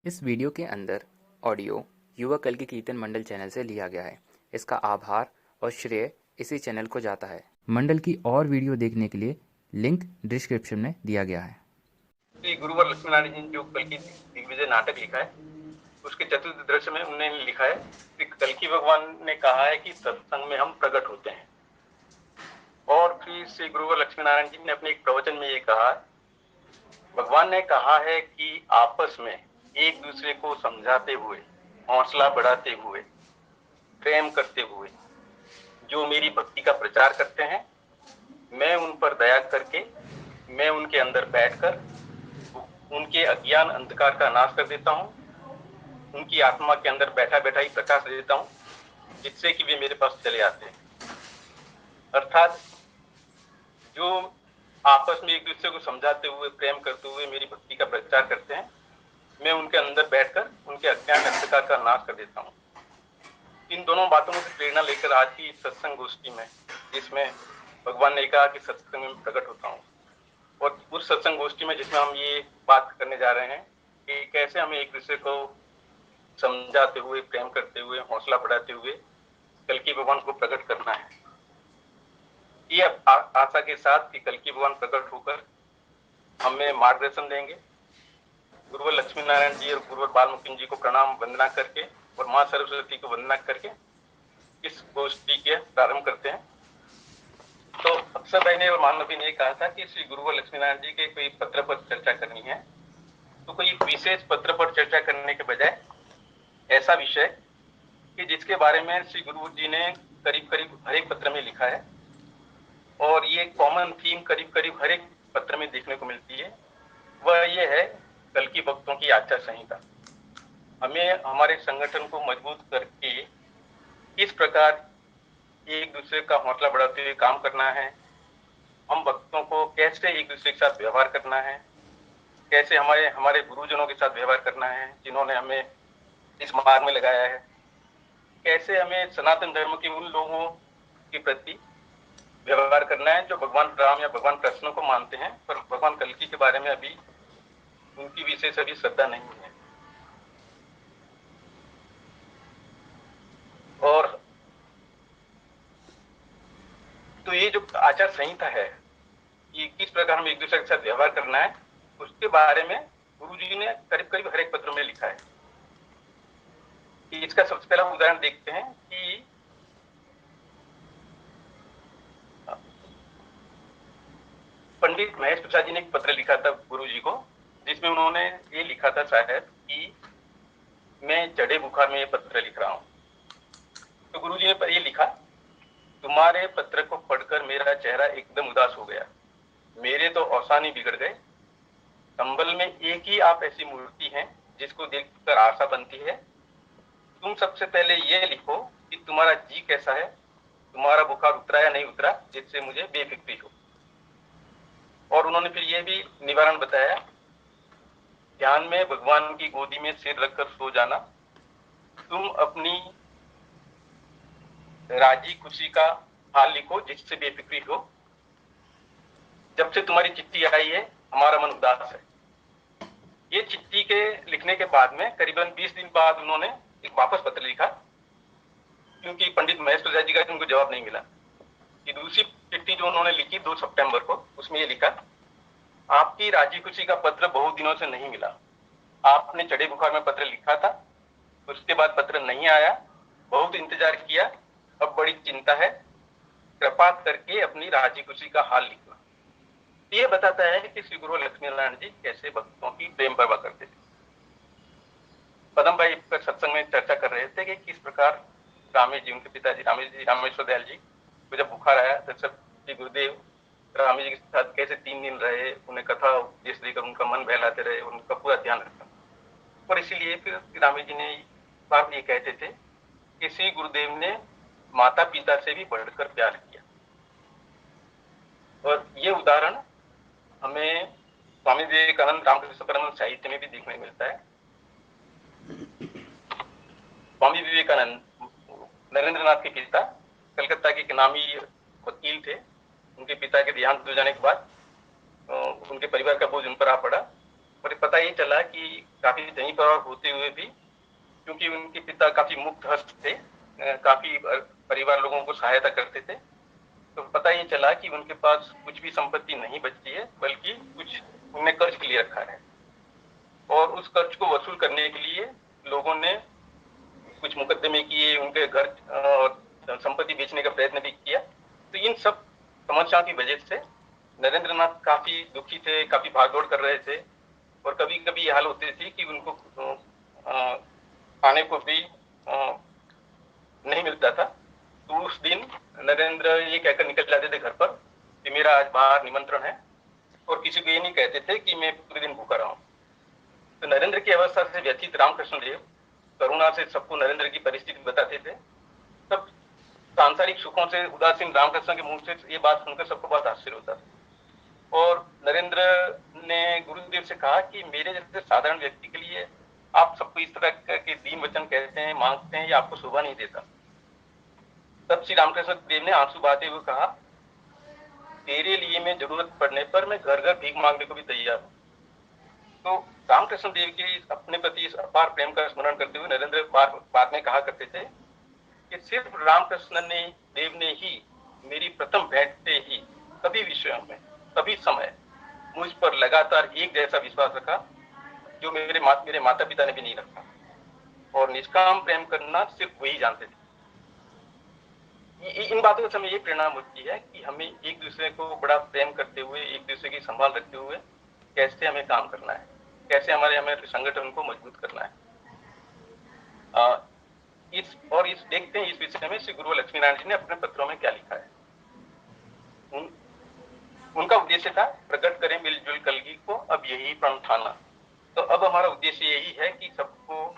इस वीडियो के अंदर ऑडियो युवा कल की कीर्तन मंडल चैनल से लिया गया है। इसका आभार और श्रेय इसी चैनल को जाता है। मंडल की और वीडियो देखने के लिए लिंक डिस्क्रिप्शन में दिया गया है। श्री गुरुवर लक्ष्मीनारायण जी जो कल की दिग्विजय नाटक लिखा है, उसके चतुर्थ दृश्य में उन्होंने लिखा है कि कल की भगवान ने कहा है कि सत्संग में हम प्रकट होते हैं। और फिर श्री गुरुवर लक्ष्मीनारायण जी ने अपने एक प्रवचन में ये कहा, भगवान ने कहा है कि आपस में एक दूसरे को समझाते हुए, हौसला बढ़ाते हुए, प्रेम करते हुए जो मेरी भक्ति का प्रचार करते हैं, मैं उन पर दया करके, मैं उनके अंदर बैठकर उनके अज्ञान अंधकार का नाश कर देता हूं, उनकी आत्मा के अंदर बैठा बैठा ही प्रकाश दे देता हूं, जिससे कि वे मेरे पास चले आते हैं। अर्थात जो आपस में एक दूसरे को समझाते हुए, प्रेम करते हुए मेरी भक्ति का प्रचार करते हैं, मैं उनके अंदर बैठकर उनके अज्ञान अंधकार का नाश कर देता हूं। इन दोनों बातों से प्रेरणा लेकर आज की सत्संग गोष्ठी में, जिसमें भगवान ने कहा कि सत्संग में प्रकट होता हूं, और उस सत्संग गोष्ठी में जिसमें हम ये बात करने जा रहे हैं कि कैसे हमें एक दूसरे को समझाते हुए, प्रेम करते हुए, हौसला बढ़ाते हुए कल की भगवान को प्रकट करना है। ये आशा के साथ कि कल की भगवान प्रकट होकर हमें मार्गदर्शन देंगे। गुरुवर लक्ष्मीनारायण जी और गुरुवर बालमुकुंद जी को प्रणाम वंदना करके और माँ सरस्वती को वंदना करके इस गोष्ठी के प्रारंभ करते हैं। तो अक्सर भाई ने और मानवी ने कहा था कि श्री गुरुवर लक्ष्मीनारायण जी के कोई पत्र पर चर्चा करनी है, तो कोई विशेष पत्र पर चर्चा करने के बजाय ऐसा विषय कि जिसके बारे में श्री गुरु जी ने करीब करीब हर एक पत्र में लिखा है, और ये कॉमन थीम करीब करीब हर एक पत्र में देखने को मिलती है, वह ये है कल की भक्तों की आचार संहिता। हमें हमारे संगठन को मजबूत करके किस प्रकार एक दूसरे का हौसला बढ़ाते हुए काम करना है, हम भक्तों को कैसे एक दूसरे के साथ व्यवहार करना है, कैसे हमारे गुरुजनों के साथ व्यवहार करना है जिन्होंने हमें इस मार्ग में लगाया है, कैसे हमें सनातन धर्म के उन लोगों के प्रति व्यवहार करना है जो भगवान राम या भगवान कृष्ण को मानते हैं, पर भगवान कल्कि के बारे में अभी उनकी विशेष अभी श्रद्धा नहीं है। और तो ये जो आचार संहिता है कि किस प्रकार हम एक दूसरे के साथ व्यवहार करना है, उसके बारे में गुरुजी ने करीब करीब हर एक पत्र में लिखा है। इसका सबसे पहला उदाहरण देखते हैं कि पंडित महेश प्रसाद जी ने एक पत्र लिखा था गुरुजी को, जिसमें उन्होंने ये लिखा था शायद कि मैं चढ़े बुखार में ये पत्र लिख रहा हूं। तो गुरुजी ने ये लिखा, तुम्हारे पत्र को पढ़कर मेरा चेहरा एकदम उदास हो गया, मेरे तो औसानी बिगड़ गए। संबल में एक ही आप ऐसी मूर्ति हैं जिसको देखकर आशा बनती है। तुम सबसे पहले ये लिखो कि तुम्हारा जी कैसा है, तुम्हारा बुखार उतरा या नहीं उतरा, जिससे मुझे बेफिक्री हो। और उन्होंने फिर ये भी निवारण बताया, ध्यान में भगवान की गोदी में सिर रखकर सो जाना, तुम अपनी राजी खुशी का हाल लिखो जिससे बेफिक्री हो। जब से तुम्हारी चिट्ठी आई है हमारा मन उदास है। ये चिट्ठी के लिखने के बाद में करीबन 20 दिन बाद उन्होंने एक वापस पत्र लिखा, क्योंकि पंडित महेश प्रसाद जी का उनको जवाब नहीं मिला। ये दूसरी चिट्ठी जो उन्होंने लिखी 2 सितंबर को, उसमें ये लिखा, आपकी राजी खुशी का पत्र बहुत दिनों से नहीं मिला। आपने चढ़े बुखार में पत्र लिखा था, उसके बाद पत्र नहीं आया, बहुत इंतजार किया, अब बड़ी चिंता है, कृपा करके अपनी राजी खुशी का हाल लिखना। ये बताता है कि श्री गुरु लक्ष्मीनारायण जी कैसे भक्तों की प्रेम परवा करते थे। पदम भाई पर सत्संग में चर्चा कर रहे थे कि किस प्रकार रामेश जी, उनके पिताजी रामेश्वर दयाल जी को जब बुखार आया तो सब श्री गुरुदेव रामेश जी के साथ कैसे 3 दिन रहे, उन्हें कथा उपदेश देकर उनका मन बहलाते रहे, उनका पूरा ध्यान रखा। और इसीलिए फिर रामेश जी ने बार ये कहते थे कि श्री गुरुदेव ने माता पिता से भी बढ़कर प्यार किया। और ये उदाहरण हमें स्वामी विवेकानंद रामकृष्ण परमहंस साहित्य में भी देखने मिलता है। स्वामी विवेकानंद नरेंद्रनाथ के पिता कलकत्ता के नामी वकील थे। उनके पिता के देहांत हो जाने के बाद उनके परिवार का बोझ उन पर आ पड़ा। और पता ये चला कि काफी धनी परिवार होते हुए भी, क्योंकि उनके पिता काफी मुक्त हस्त थे, काफी परिवार लोगों को सहायता करते थे, तो पता ये चला कि उनके पास कुछ भी संपत्ति नहीं बचती है, बल्कि कुछ उन्होंने कर्ज के लिए रखा है। और उस कर्ज को वसूल करने के लिए लोगों ने कुछ मुकदमे किए, उनके घर और संपत्ति बेचने का प्रयत्न भी किया। तो इन सब समस्याओं की वजह से नरेंद्र नाथ काफी दुखी थे, काफी भागदौड़ कर रहे थे, और कभी कभी ये हाल होते थे कि उनको खाने को भी नहीं मिलता था। तो उस दिन नरेंद्र ये कहकर निकल जाते थे घर पर कि मेरा आज बाहर निमंत्रण है, और किसी को ये नहीं कहते थे कि मैं पूरे दिन भूखा रहा हूं। तो नरेंद्र की अवस्था से व्यथित रामकृष्ण देव करुणा से सबको नरेंद्र की परिस्थिति बताते थे। तब सांसारिक सुखों से उदासीन रामकृष्ण के मुंह से ये बात सुनकर सबको बहुत आश्चर्य होता था। और नरेंद्र ने गुरुदेव से कहा कि मेरे जैसे साधारण व्यक्ति के लिए आप सबको इस तरह के दीन वचन कहते हैं, मांगते हैं, ये आपको शोभा नहीं देता। तब श्री रामकृष्ण देव ने आंसू बहाते हुए कहा, तेरे लिए मैं जरूरत पड़ने पर मैं घर घर भीख मांगने को भी तैयार हूँ। तो रामकृष्ण देव के अपने प्रति इस अपार प्रेम का स्मरण करते हुए नरेंद्र बाद में कहा करते थे कि सिर्फ रामकृष्ण ने देव ने ही मेरी प्रथम भेंट से ही सभी विषयों में सभी समय मुझ पर लगातार एक जैसा विश्वास रखा, जो मेरे माता पिता ने भी नहीं रखा। और निष्काम प्रेम करना सिर्फ वही जानते थे। इन बातों से हमें ये प्रेरणा मिलती है कि हमें एक दूसरे को बड़ा प्रेम करते हुए, एक दूसरे की संभाल रखते हुए कैसे हमें काम करना है, कैसे हमें संगठन को मजबूत करना है। इस देखते हैं इस विषय में श्री गुरु लक्ष्मीनारायण जी ने अपने पत्रों में क्या लिखा है। उनका उद्देश्य था, प्रकट करें मिलजुल कलगी को, अब यही प्रण ठाना। तो अब हमारा उद्देश्य यही है कि सबको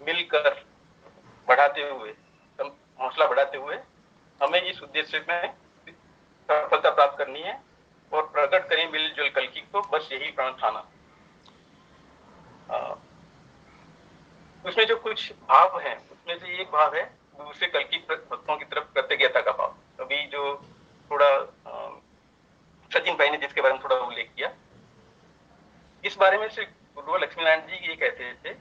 मिलकर बढ़ाते हुए, हौसला बढ़ाते हुए हमें इस उद्देश्य में सफलता प्राप्त करनी है, और प्रकट करें मिलजुल कलगी को, बस यही प्रण ठाना। उसमें जो कुछ भाव हैं, उसमें से एक भाव है दूसरे कलगी भक्तों की तरफ कृतज्ञता का भाव। अभी जो थोड़ा सचिन भाई ने जिसके बारे में थोड़ा उल्लेख किया, इस बारे में श्री गुरु लक्ष्मीनारायण जी ये कहते थे,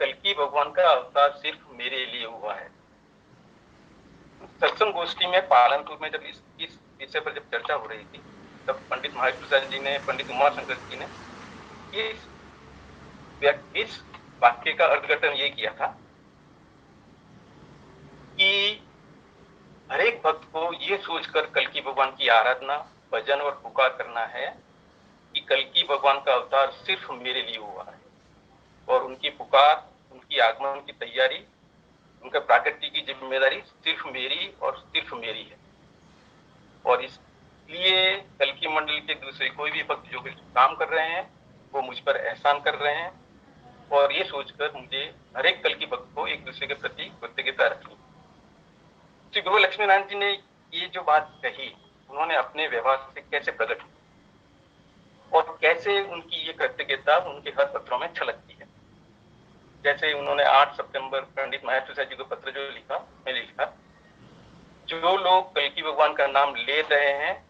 कल्कि भगवान का अवतार सिर्फ मेरे लिए हुआ है। सत्संग गोष्ठी में पालनपुर में जब इस विषय पर जब चर्चा हो रही थी, तब पंडित महेश प्रसाद जी ने, पंडित उमा शंकर जी ने इस वाक्य का अर्थघटन ये किया था कि हर एक भक्त को ये सोचकर कल्कि भगवान की आराधना, भजन और पुकार करना है कि कल्कि भगवान का अवतार सिर्फ मेरे लिए हुआ है, और उनकी पुकार, उनकी आगमन की तैयारी, उनका प्राकृतिक की जिम्मेदारी सिर्फ मेरी और सिर्फ मेरी है। और इसलिए कल्कि मंडल के दूसरे कोई भी भक्त जो काम कर रहे हैं वो मुझ पर एहसान कर रहे हैं, और ये सोचकर मुझे हर एक कल्कि भक्त को एक दूसरे के प्रति कृतज्ञता रखनी। श्री गुरु लक्ष्मीनारायण जी ने ये जो बात कही, उन्होंने अपने व्यवहार से कैसे प्रकट की और कैसे उनकी ये कृतज्ञता उनके हर पत्रों में छलकती है। जैसे उन्होंने 8 सितंबर पंडित महेश प्रसाद जी को पत्र जो लिखा, मैंने लिखा, जो लोग कल्कि भगवान का नाम ले रहे हैं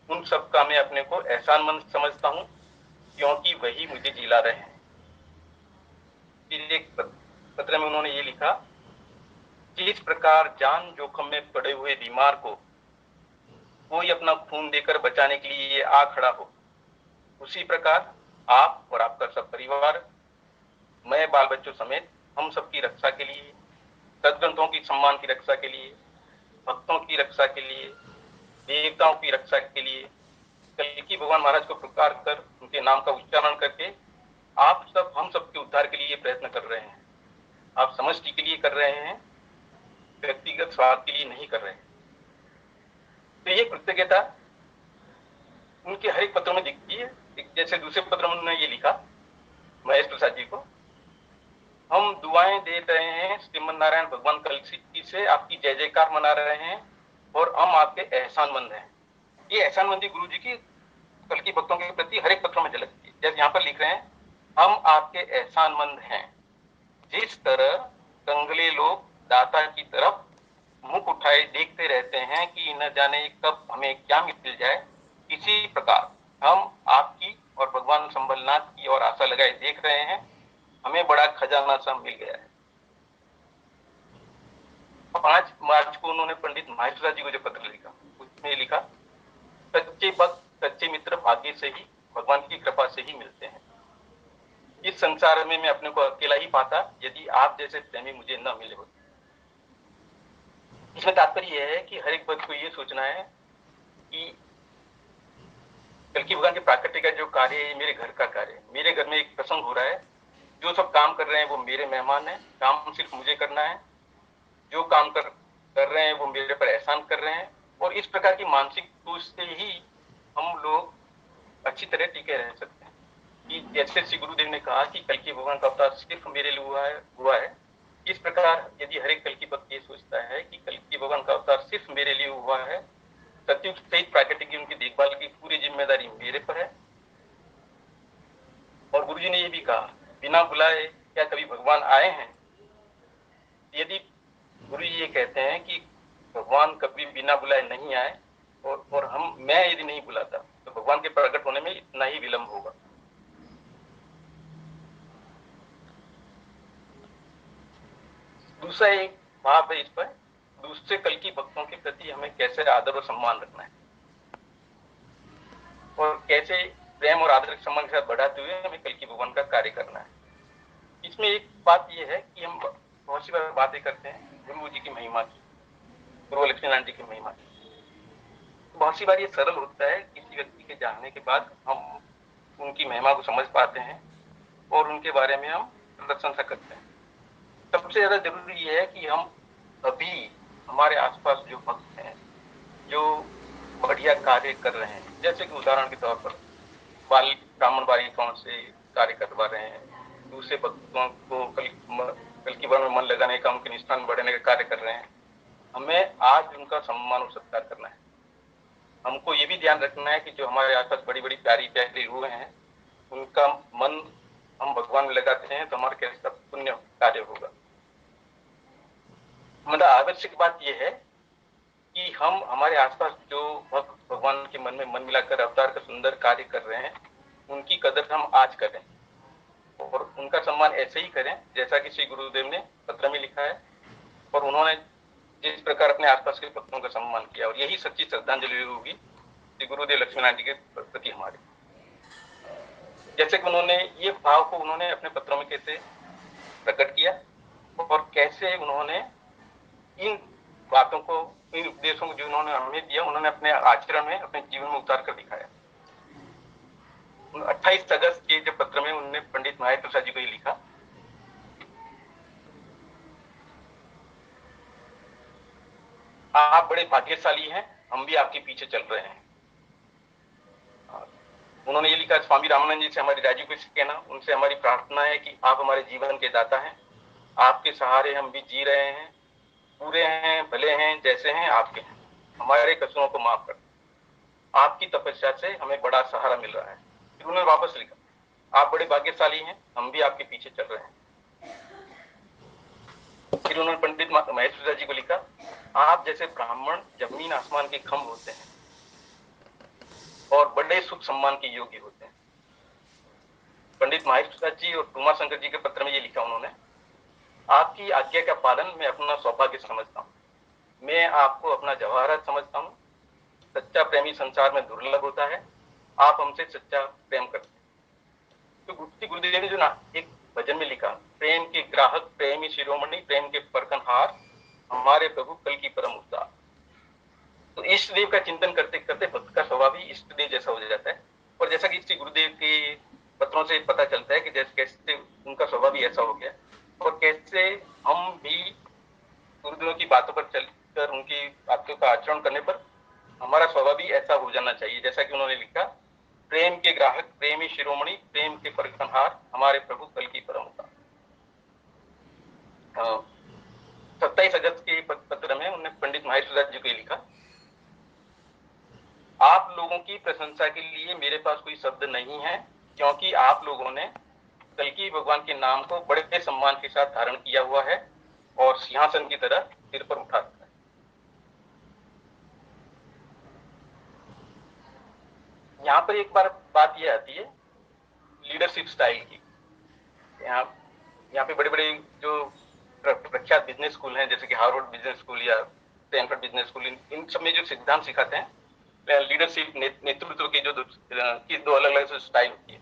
उन सबका मैं अपने को एहसानमंद समझता हूं, क्योंकि वही मुझे जिला रहे हैं। फिर एक पत्र में उन्होंने ये लिखा, जिस प्रकार जान जोखिम में पड़े हुए बीमार को कोई अपना खून देकर बचाने के लिए आ खड़ा हो, उसी प्रकार आप और आपका सब परिवार, मैं बाल बच्चों समेत हम सबकी रक्षा के लिए, सदग्रंथों की सम्मान की रक्षा के लिए, भक्तों की रक्षा के लिए, देवताओं की रक्षा के लिए कल्कि भगवान महाराज को पुकार कर उनके नाम का उच्चारण करके आप सब हम सबके उद्धार के लिए प्रयत्न कर रहे हैं। आप समष्टि के लिए कर रहे हैं, व्यक्तिगत स्वार्थ के लिए नहीं कर रहे हैं। तो ये कृतज्ञता उनके हर एक पत्रों में दिखती है। जैसे दूसरे पत्र में उन्होंने ये लिखा महेश प्रसाद जी को, हम दुआएं दे रहे हैं श्रीमन नारायण भगवान कल्कि से आपकी जय जयकार मना रहे हैं, और हम आपके एहसानमंद हैं। ये एहसानमंदी गुरु जी की कल्कि भक्तों के प्रति हर एक पत्रों में झलकती है। जैसे यहाँ पर लिख रहे हैं, हम आपके एहसानमंद हैं। जिस तरह कंगले लोग दाता की तरफ मुख उठाए देखते रहते हैं कि न जाने कब हमें क्या मिल जाए, इसी प्रकार हम आपकी और भगवान संबलनाथ की ओर आशा लगाए देख रहे हैं, हमें बड़ा खजाना सा मिल गया है। 5 मार्च को उन्होंने पंडित माहेश्वरा जी को जो पत्र लिखा, उसमें लिखा, सच्चे भक्त सच्चे मित्र भाग्य से ही, भगवान की कृपा से ही मिलते हैं। इस संसार में मैं अपने को अकेला ही पाता यदि आप जैसे प्रेमी मुझे न मिले होते। इसमें तात्पर्य यह है कि हर एक भक्त को ये सोचना है कि कल्कि भगवान के प्राकृतिक का जो कार्य है, मेरे घर का कार्य है। मेरे घर में एक प्रसंग हो रहा है, जो सब काम कर रहे हैं वो मेरे मेहमान हैं, काम सिर्फ मुझे करना है। जो काम कर रहे हैं वो मेरे पर एहसान कर रहे हैं। और इस प्रकार की मानसिक सोच से ही हम लोग अच्छी तरह टिके रह सकते हैं। कि जैसे श्री गुरुदेव ने कहा कि कल्कि भगवान का अवतार सिर्फ मेरे लिए हुआ है। इस प्रकार यदि हर एक कल्कि भक्त ये सोचता है कि कल्कि भगवान का अवतार सिर्फ मेरे लिए हुआ है, सतयुग सहित प्राकृतिक की उनकी देखभाल की पूरी जिम्मेदारी मेरे पर है। और गुरुजी ने ये भी कहा, बिना बुलाए क्या कभी भगवान आए हैं? यदि गुरुजी ये कहते हैं कि भगवान कभी बिना बुलाए नहीं आए और मैं यदि नहीं बुलाता तो भगवान के प्रकट होने में इतना ही विलंब होगा। दूसरा एक भाव है इस पर, दूसरे कल्कि भक्तों के प्रति हमें कैसे आदर और सम्मान रखना है और कैसे प्रेम और आदर सम्मान के साथ बढ़ाते हुए हमें कल्कि भगवान का कार्य करना है। इसमें एक बात यह है कि हम बहुत सी बार बातें करते हैं गुरु जी की महिमा की, गुरु लक्ष्मीनारायण जी की महिमा की। बहुत सी बार ये सरल होता है, किसी व्यक्ति के जानने के बाद हम उनकी महिमा को समझ पाते हैं और उनके बारे में हम प्रशंसा करते हैं। सबसे ज्यादा जरूरी ये है कि हम अभी हमारे आसपास जो भक्त हैं, जो बढ़िया कार्य कर रहे हैं, जैसे कि उदाहरण के तौर पर ब्राह्मण बालिकाओं से कार्य करवा रहे हैं, दूसरे भक्तों को कल की बार में मन लगाने का, उनके निष्ठा में बढ़ाने का कार्य कर रहे हैं, हमें आज उनका सम्मान और सत्कार करना है। हमको ये भी ध्यान रखना है कि जो हमारे आसपास बड़ी बड़ी प्यारी प्यारी रूह हैं, उनका मन हम भगवान में लगाते हैं तो हमारा कैसा पुण्य कार्य होगा। मतलब आवश्यक बात यह है कि हम हमारे आसपास जो भक्त भगवान के मन में मन मिलाकर अवतार का सुंदर कार्य कर रहे हैं, उनकी कदर हम आज करें और उनका सम्मान ऐसे ही करें जैसा कि श्री गुरुदेव ने पत्र में लिखा है और उन्होंने जिस प्रकार अपने आसपास के भक्तों का सम्मान किया। और यही सच्ची श्रद्धांजलि होगी श्री गुरुदेव लक्ष्मीनारायण जी के प्रति हमारे। जैसे कि उन्होंने ये भाव को उन्होंने अपने पत्रों में कैसे प्रकट किया और कैसे उन्होंने इन बातों को, इन उपदेशों को जो उन्होंने हमें दिया, उन्होंने अपने आचरण में, अपने जीवन में उतार कर दिखाया। 28 अगस्त के जो पत्र में उन्होंने पंडित माहेश्वर प्रसाद जी को ये लिखा, आप बड़े भाग्यशाली हैं, हम भी आपके पीछे चल रहे हैं। उन्होंने ये लिखा, स्वामी रामानंद जी से हमारी राजी को कहना, उनसे हमारी प्रार्थना है कि आप हमारे जीवन के दाता हैं, आपके सहारे हम भी जी रहे हैं, पूरे हैं, भले हैं, जैसे हैं आपके हैं, हमारे कसूरों को माफ कर, आपकी तपस्या से हमें बड़ा सहारा मिल रहा है। फिर उन्होंने वापस लिखा, आप बड़े भाग्यशाली हैं, हम भी आपके पीछे चल रहे हैं। फिर उन्होंने पंडित माहेश्वर जी को लिखा, आप जैसे ब्राह्मण जमीन आसमान के खम्भ होते हैं और बड़े सुख सम्मान के योग्य होते हैं। पंडित माहेश्वर जी और उमा शंकर जी के पत्र में ये लिखा उन्होंने, आपकी आज्ञा का पालन मैं अपना सौभाग्य समझता हूँ, मैं आपको अपना जवाहरात समझता हूँ, सच्चा प्रेमी संसार में दुर्लभ होता है, आप हमसे सच्चा प्रेम करते हैं। तो गुरुदेव ने जो ना एक भजन में लिखा, प्रेम के ग्राहक प्रेमी शिरोमणि, प्रेम के परखनहार, हमारे प्रभु कल की परम उद्धार। तो इष्ट देव का चिंतन करते करते भक्त का स्वभाव भी इष्ट देव जैसा हो जाता है। और जैसा कि श्री गुरुदेव के पत्रों से पता चलता है कि जैसे कैसे उनका स्वभाव भी ऐसा हो गया और कैसे हम भी गुरुदेव की बातों पर चलकर उनकी बातों का आचरण करने पर हमारा स्वभाव भी ऐसा हो जाना चाहिए। जैसा कि उन्होंने लिखा, प्रेम के ग्राहक प्रेमी शिरोमणि, प्रेम के परखनहार, हमारे प्रभु कल की परम उद्धार। 27 अगस्त के पत्र में उन्होंने पंडित माहेश्वर जी को लिखा, आप लोगों की प्रशंसा के लिए मेरे पास कोई शब्द नहीं है, क्योंकि आप लोगों ने कल्कि भगवान के नाम को बड़े सम्मान के साथ धारण किया हुआ है और सिंहासन की तरह सिर पर उठा रखा है। यहाँ पर एक बार बात यह आती है लीडरशिप स्टाइल की। यहाँ यहाँ पे बड़े बड़े जो प्रख्यात बिजनेस स्कूल हैं, जैसे कि हार्वर्ड बिजनेस स्कूल या स्टैनफोर्ड बिजनेस स्कूल, इन सब में जो सिद्धांत सिखाते हैं लीडरशिप, नेतृत्व के जो दो अलग अलग स्टाइल होती है।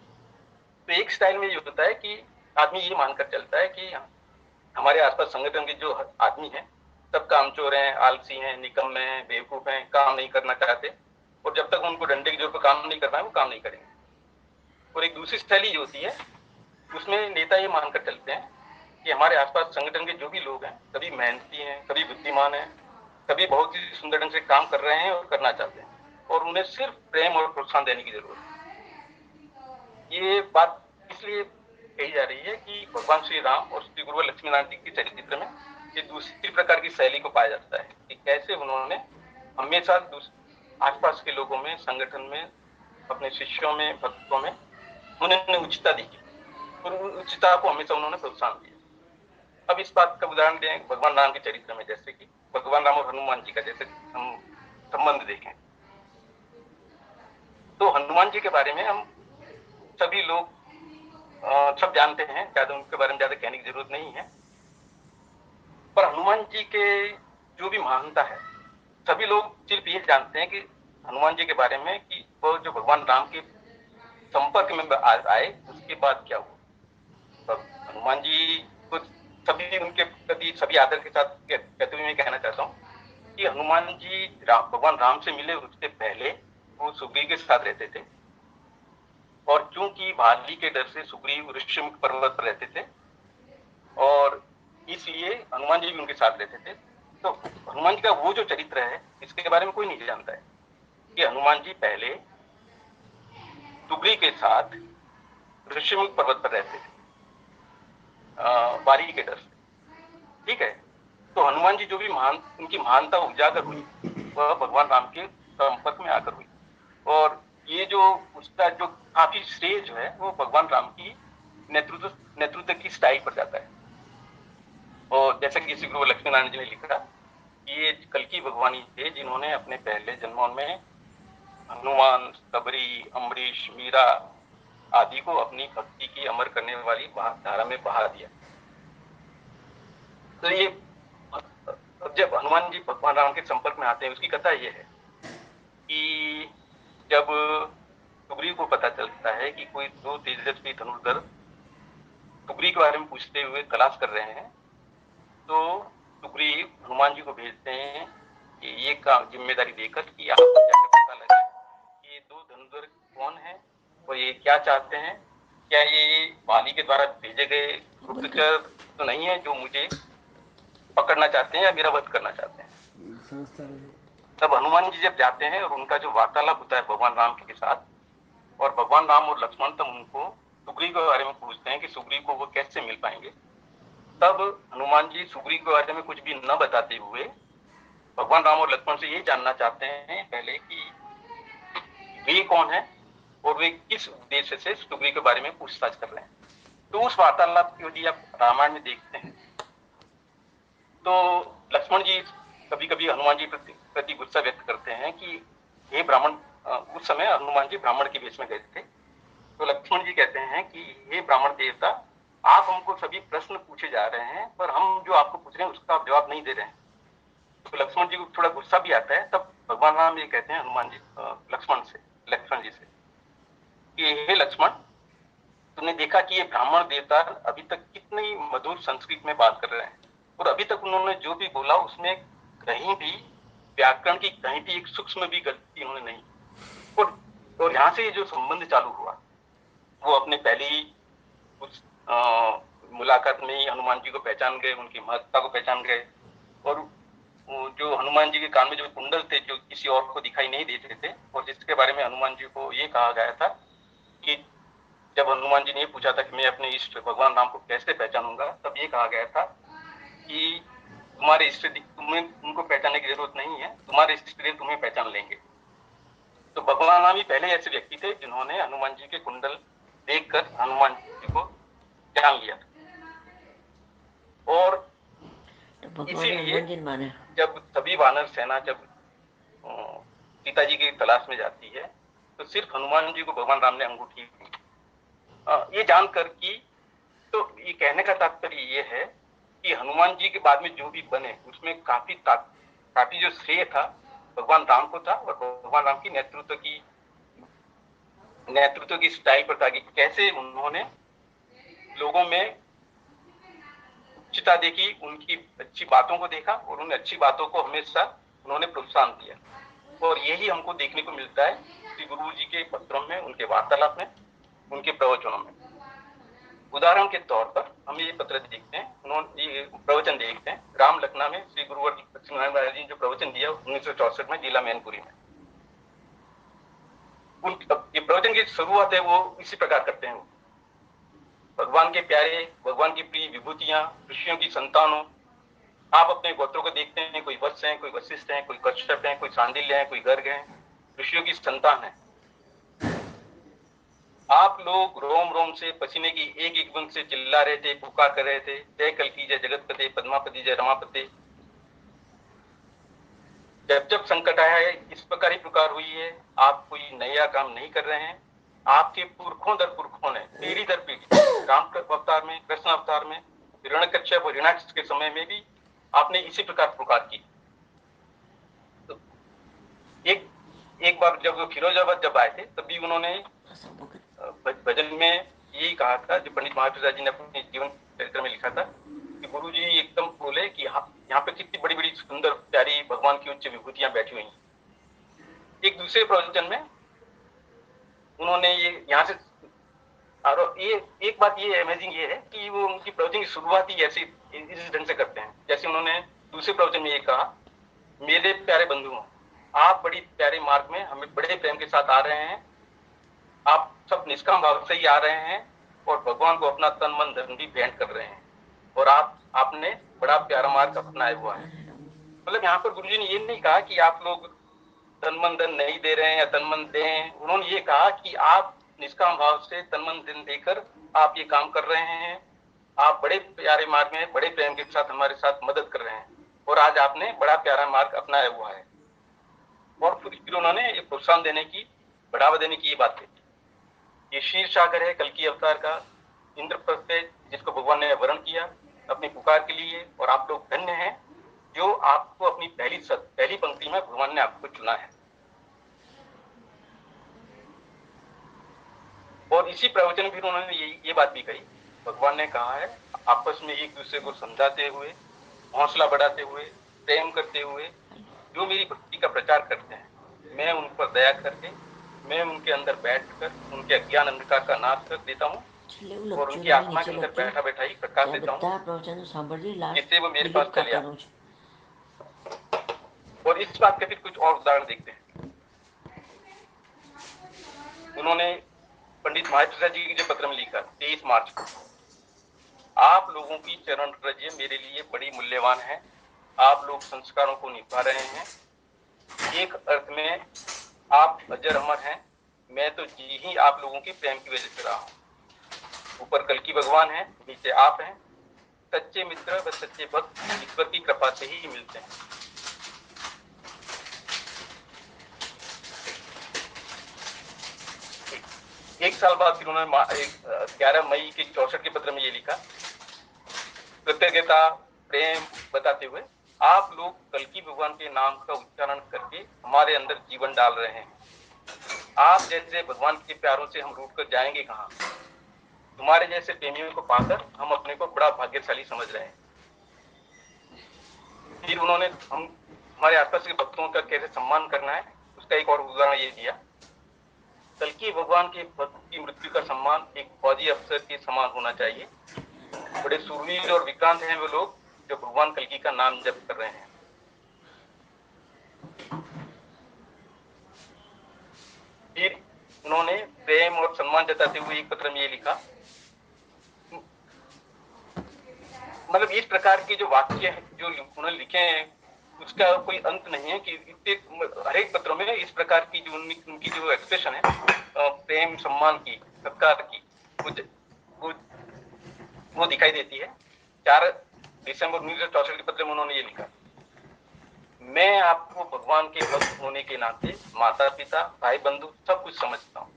तो एक स्टाइल में ये होता है कि आदमी ये मानकर चलता है कि हमारे आसपास संगठन के जो आदमी हैं सब कामचोर हैं, आलसी हैं, निकम्मे हैं, बेवकूफ हैं, काम नहीं करना चाहते, और जब तक उनको डंडे की जोर पर काम नहीं करना है वो काम नहीं करेंगे। और एक दूसरी शैली जो होती है उसमें नेता ये मानकर चलते हैं कि हमारे आसपास संगठन के जो भी लोग हैं सभी मेहनती हैं, सभी बुद्धिमान हैं, सभी बहुत ही सुंदर ढंग से काम कर रहे हैं और करना चाहते हैं, और उन्हें सिर्फ प्रेम और प्रोत्साहन देने की जरूरत है। ये बात इसलिए कही जा रही है कि भगवान श्री राम और श्री गुरु लक्ष्मी नारायण जी के चरित्र में ये दूसरी प्रकार की शैली को पाया जाता है कि कैसे उन्होंने हमेशा आसपास के लोगों में, संगठन में, अपने शिष्यों में, भक्तों में उन्होंने उचितता दिखी और उचितता को हमेशा उन्होंने प्रोत्साहन दिया। अब इस बात का उदाहरण दें भगवान राम के चरित्र में, जैसे कि भगवान राम और हनुमान जी का जैसे हम संबंध देखें, तो हनुमान जी के बारे में हम सभी लोग सब जानते हैं, ज्यादा उनके बारे में ज्यादा कहने की जरूरत नहीं है। पर हनुमान जी के जो भी महानता है, सभी लोग सिर्फ ये जानते हैं कि हनुमान जी के बारे में कि वो जो भगवान राम के संपर्क में आए उसके बाद क्या हुआ। तो हनुमान जी को सभी उनके प्रति सभी आदर के साथ कहते हुए मैं कहना चाहता हूँ कि हनुमान जी भगवान राम से मिले उससे पहले वो सुग्रीव के साथ रहते थे, और चूंकि भाली के डर से सुग्रीव ऋषिमुख पर्वत पर रहते थे और इसलिए हनुमान जी भी उनके साथ रहते थे। तो हनुमान जी का वो जो चरित्र है इसके बारे में कोई नहीं जानता है कि हनुमान जी पहले सुग्रीव के साथ ऋषिमुख पर्वत पर रहते थे बारी के डर से। ठीक है, तो हनुमान जी जो भी उनकी महानता उजागर हुई वह भगवान राम के संपर्क में आकर हुई, और ये जो उसका जो काफी श्रेय जो है वो भगवान राम की नेतृत्व की स्टाइल पर जाता है। और जैसा कि श्री गुरु लक्ष्मी नारायण जी ने लिखा, ये कल्कि भगवान ही थे जिन्होंने अपने पहले जन्मों में हनुमान, सबरी, अम्बरीश, मीरा आदि को अपनी भक्ति की अमर करने वाली धारा में बहा दिया। तो ये जब हनुमान जी भगवान राम के संपर्क में आते हैं उसकी कथा ये है कि जब सुग्रीव को पता चलता है कि कोई दो तेजस्वी धनुर्धर सुग्रीव के बारे में पूछते हुए तलाश कर रहे हैं, तो सुग्रीव हनुमान जी को भेजते हैं कि ये काम जिम्मेदारी देकर कि आप जाकर पता लगे कि ये दो धनुर्धर कौन है और ये क्या चाहते हैं, क्या ये बाली के द्वारा भेजे गए गुप्तचर तो नहीं है जो मुझे पकड़ना चाहते हैं या मेरा वध करना चाहते हैं। तब हनुमान जी जब जाते हैं और उनका जो वार्तालाप होता है भगवान राम के साथ, और भगवान राम और लक्ष्मण तब उनको सुग्रीव के बारे में पूछते हैं कि सुग्रीव को वो कैसे मिल पाएंगे, तब हनुमान जी सुग्रीव के बारे में कुछ भी न बताते हुए भगवान राम और लक्ष्मण से ये जानना चाहते हैं पहले कि वे कौन है और वे किस उद्देश्य से सुग्रीव के बारे में पूछताछ कर रहे हैं। तो उस वार्तालाप को यदि आप रामायण में देखते हैं तो लक्ष्मण जी कभी कभी हनुमान जी प्रति गुस्सा व्यक्त करते हैं कि हे ब्राह्मण, उस समय हनुमान जी ब्राह्मण के वेश में गए थे, तो लक्ष्मण जी कहते हैं कि हे ब्राह्मण देवता, आप हमको सभी प्रश्न पूछे जा रहे हैं पर हम जो आपको पूछ रहे हैं उसका आप जवाब नहीं दे रहे हैं। तो लक्ष्मण जी को थोड़ा गुस्सा भी आता है। तब भगवान राम ये कहते हैं हनुमान जी लक्ष्मण जी से कि हे लक्ष्मण, तुमने देखा कि ये ब्राह्मण देवता अभी तक कितनी मधुर संस्कृत में बात कर रहे हैं, और अभी तक उन्होंने जो भी बोला उसमें कहीं भी व्याकरण की कहीं भी एक सूक्ष्म भी गलती उन्होंने नहीं। और यहाँ से जो संबंध चालू हुआ वो अपने पहली उस मुलाकात में ही हनुमान जी को पहचान गए, उनकी महत्ता को पहचान गए, और जो हनुमान जी के कान में जो कुंडल थे जो किसी और को दिखाई नहीं देते थे और जिसके बारे में हनुमान जी को ये कहा गया था कि जब हनुमान जी ने पूछा था कि मैं अपने इष्ट भगवान राम को कैसे पहचानूंगा, तब ये कहा गया था कि तुम्हारे इष्ट तुम्हें उनको पहचानने की जरूरत नहीं है, तुम्हारे इष्ट देव तुम्हें पहचान लेंगे। तो भगवान राम ही पहले ऐसे व्यक्ति थे जिन्होंने हनुमान जी के कुंडल देखकर हनुमान जी को जान लिया था। और तो इसीलिए जब सभी वानर सेना जब सीता जी की तलाश में जाती है तो सिर्फ हनुमान जी को भगवान राम ने अंगूठी दी, ये जानकर कि तो ये कहने का तात्पर्य ये है कि हनुमान जी के बाद में जो भी बने उसमें काफी जो श्रेय था भगवान राम को था और भगवान राम की नेतृत्व की स्टाइल पर था कि कैसे उन्होंने लोगों में उच्चता देखी, उनकी अच्छी बातों को देखा और उन अच्छी बातों को हमेशा उन्होंने प्रोत्साहन दिया। और यही हमको देखने को मिलता है श्री गुरु जी के पत्रों में, उनके वार्तालाप में, उनके प्रवचनों में। उदाहरण के तौर पर हम ये पत्र देखते हैं, उन्होंने ये प्रवचन देखते हैं राम लखना में श्री गुरुवर लक्ष्मीनारायण महाराज जी ने जो प्रवचन दिया 1964 में जिला मैनपुरी में। ये प्रवचन की शुरुआत है वो इसी प्रकार करते हैं। भगवान के प्यारे, भगवान की प्रिय विभूतियां, ऋषियों की संतानों, आप अपने गोत्रों को देखते हैं, कोई वत्स हैं, कोई वशिष्ठ हैं, कोई कश्यप हैं, कोई सांडिल्य हैं, कोई गर्ग हैं, ऋषियों की संतान है। आप लोग रोम रोम से पसीने की एक एक बूंद से चिल्ला रहे थे, पुकार कर रहे थे, जय कल्की, जय जगतपते, पद्मापति, जय रमापते। जब जब संकट आया है इस प्रकार ही पुकार हुई है। आप कोई नया काम नहीं कर रहे हैं, आपके पुरखों दर पुरखों ने पीढ़ी दर पीढ़ी राम अवतार में, कृष्ण अवतार में, हिरण्यकश्यप और हिरण्याक्ष के समय में भी आपने इसी प्रकार पुकार की। तो एक बार जब फिरोजाबाद जब आए थे तभी उन्होंने भजन में यही कहा था, जो पंडित महावीर जी ने अपने जीवन चरित्र में लिखा था कि गुरु जी एकदम बोले कि यहाँ पे कितनी बड़ी बड़ी सुंदर प्यारी भगवान की उच्च विभूतियां बैठी हुई हैं। एक दूसरे प्रवचन में उन्होंने ये यहाँ से, और ये एक बात ये अमेजिंग ये है कि वो उनकी प्रवचन की शुरुआत ही ऐसे इस ढंग से करते हैं, जैसे उन्होंने दूसरे प्रवचन में ये कहा, मेरे प्यारे बंधुओं, आप बड़ी प्यारे मार्ग में हमें बड़े प्रेम के साथ आ रहे हैं, आप सब निष्काम भाव से ही आ रहे हैं और भगवान को अपना तन मन धन भी भेंट कर रहे हैं और आपने बड़ा प्यारा मार्ग अपनाया हुआ है। मतलब यहाँ पर गुरुजी ने ये नहीं कहा कि आप लोग तन मन धन नहीं दे रहे हैं या तन मन दें, उन्होंने ये कहा कि आप निष्काम भाव से तन मन धन देकर आप ये काम कर रहे हैं, आप बड़े प्यारे मार्ग में बड़े प्रेम के साथ हमारे साथ मदद कर रहे हैं और आज आपने बड़ा प्यारा मार्ग अपनाया हुआ है। और फिर उन्होंने ये प्रोत्साहन देने की, बढ़ावा देने की ये बात कही। ये क्षीर सागर है कल्कि अवतार का, इंद्रप्रस्थ पे जिसको भगवान ने वर्ण किया अपनी पुकार के लिए, और आप लोग धन्य हैं जो आपको अपनी पहली पंक्ति में भगवान ने आपको चुना है। और इसी प्रवचन में फिर उन्होंने ये बात भी कही, भगवान ने कहा है आपस में एक दूसरे को समझाते हुए, हौसला बढ़ाते हुए, प्रेम करते हुए जो मेरी भक्ति का प्रचार करते हैं, मैं उन पर दया करके, मैं उनके अंदर बैठकर उनके अज्ञान अंधकार का नाश कर देता हूँ और उनकी आत्मा के अंदर बैठा बैठा ही प्रकाश देता हूँ, जिससे वो मेरे पास चले आए। और इस बात के फिर कुछ और उदाहरण देखते हैं। उन्होंने पंडित महावीर जी के जो पत्र में लिखा 23 मार्च को, आप लोगों की चरण रज मेरे लिए बड़ी मूल्यवान है, आप लोग संस्कारों को निभा रहे हैं, एक अर्थ में आप अजर अमर हैं, मैं तो जी ही आप लोगों की प्रेम की वजह से रहा हूँ। ऊपर कल्कि भगवान है, नीचे आप हैं, सच्चे मित्र व सच्चे भक्त ईश्वर की कृपा से ही मिलते हैं। एक साल बाद फिर उन्होंने 11 मई के 64 के पत्र में ये लिखा, कृतज्ञता प्रेम बताते हुए, आप लोग कल्कि भगवान के नाम का उच्चारण करके हमारे अंदर जीवन डाल रहे हैं। आप जैसे भगवान के प्यारों से हम रूठ कर जाएंगे कहाँ। तुम्हारे जैसे प्रेमियों को पाकर हम अपने को बड़ा भाग्यशाली समझ रहे हैं। फिर उन्होंने हमारे आसपास के भक्तों का कैसे सम्मान करना है उसका एक और उदाहरण ये दिया, कल्कि भगवान के भक्त की मृत्यु का सम्मान एक फौजी अफसर के समान होना चाहिए। बड़े सूरवीर और विक्रांत हैं वो लोग जो भगवान कल्कि का नाम जप कर रहे हैं। फिर उन्होंने प्रेम और सम्मान जताते हुए एक पत्र में ये लिखा, मतलब इस प्रकार के जो वाक्य जो उन्होंने लिखे हैं उसका कोई अंत नहीं है कि हर एक पत्रों में इस प्रकार की जो उनकी जो एक्सप्रेशन है प्रेम सम्मान की, सत्कार की, वो दिखाई देती है। 4 दिसंबर 1964 के पत्र में उन्होंने ये लिखा, मैं आपको भगवान के भक्त होने के नाते माता पिता भाई बंधु सब कुछ समझता हूँ।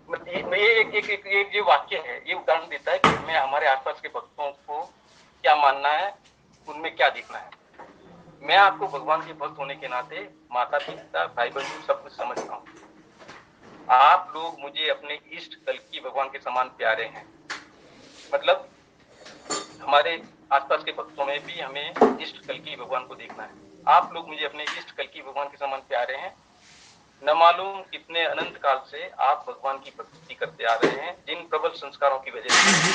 ये जो वाक्य है ये उदाहरण देता है कि हमें हमारे आसपास के भक्तों को क्या मानना है, उनमें क्या देखना है। मैं आपको भगवान के भक्त होने के नाते माता पिता भाई बंधु सब कुछ समझता हूँ। आप लोग मुझे अपने इष्ट कल्कि भगवान के समान प्यारे हैं। मतलब हमारे आसपास के भक्तों में भी हमें इष्ट कल्कि भगवान को देखना है। आप लोग मुझे अपने इष्ट कल्कि भगवान के समान प्यारे हैं। न मालूम कितने अनंत काल से आप भगवान की भक्ति करते आ रहे हैं, जिन प्रबल संस्कारों की वजह से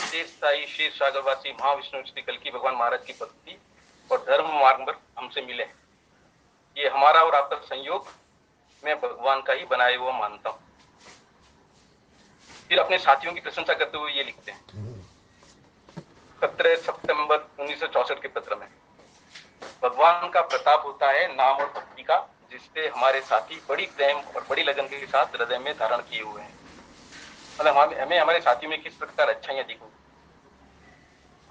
शेष साई शेष सागरवासी महाविष्णु श्री कल्कि भगवान महाराज की भक्ति और धर्म मार्ग पर हमसे मिले हैं। ये हमारा और आपका संयोग मैं भगवान का ही बनाया हुआ मानता हूँ। फिर अपने साथियों की प्रशंसा करते हुए ये लिखते हैं 17 सितंबर 1964 के पत्र में, भगवान का प्रताप होता है नाम और भक्ति का, जिससे हमारे साथी बड़ी प्रेम और बड़ी लगन के साथ हृदय में धारण किए हुए हैं। मतलब हमें हमारे साथियों में किस प्रकार अच्छाइयां दिखो।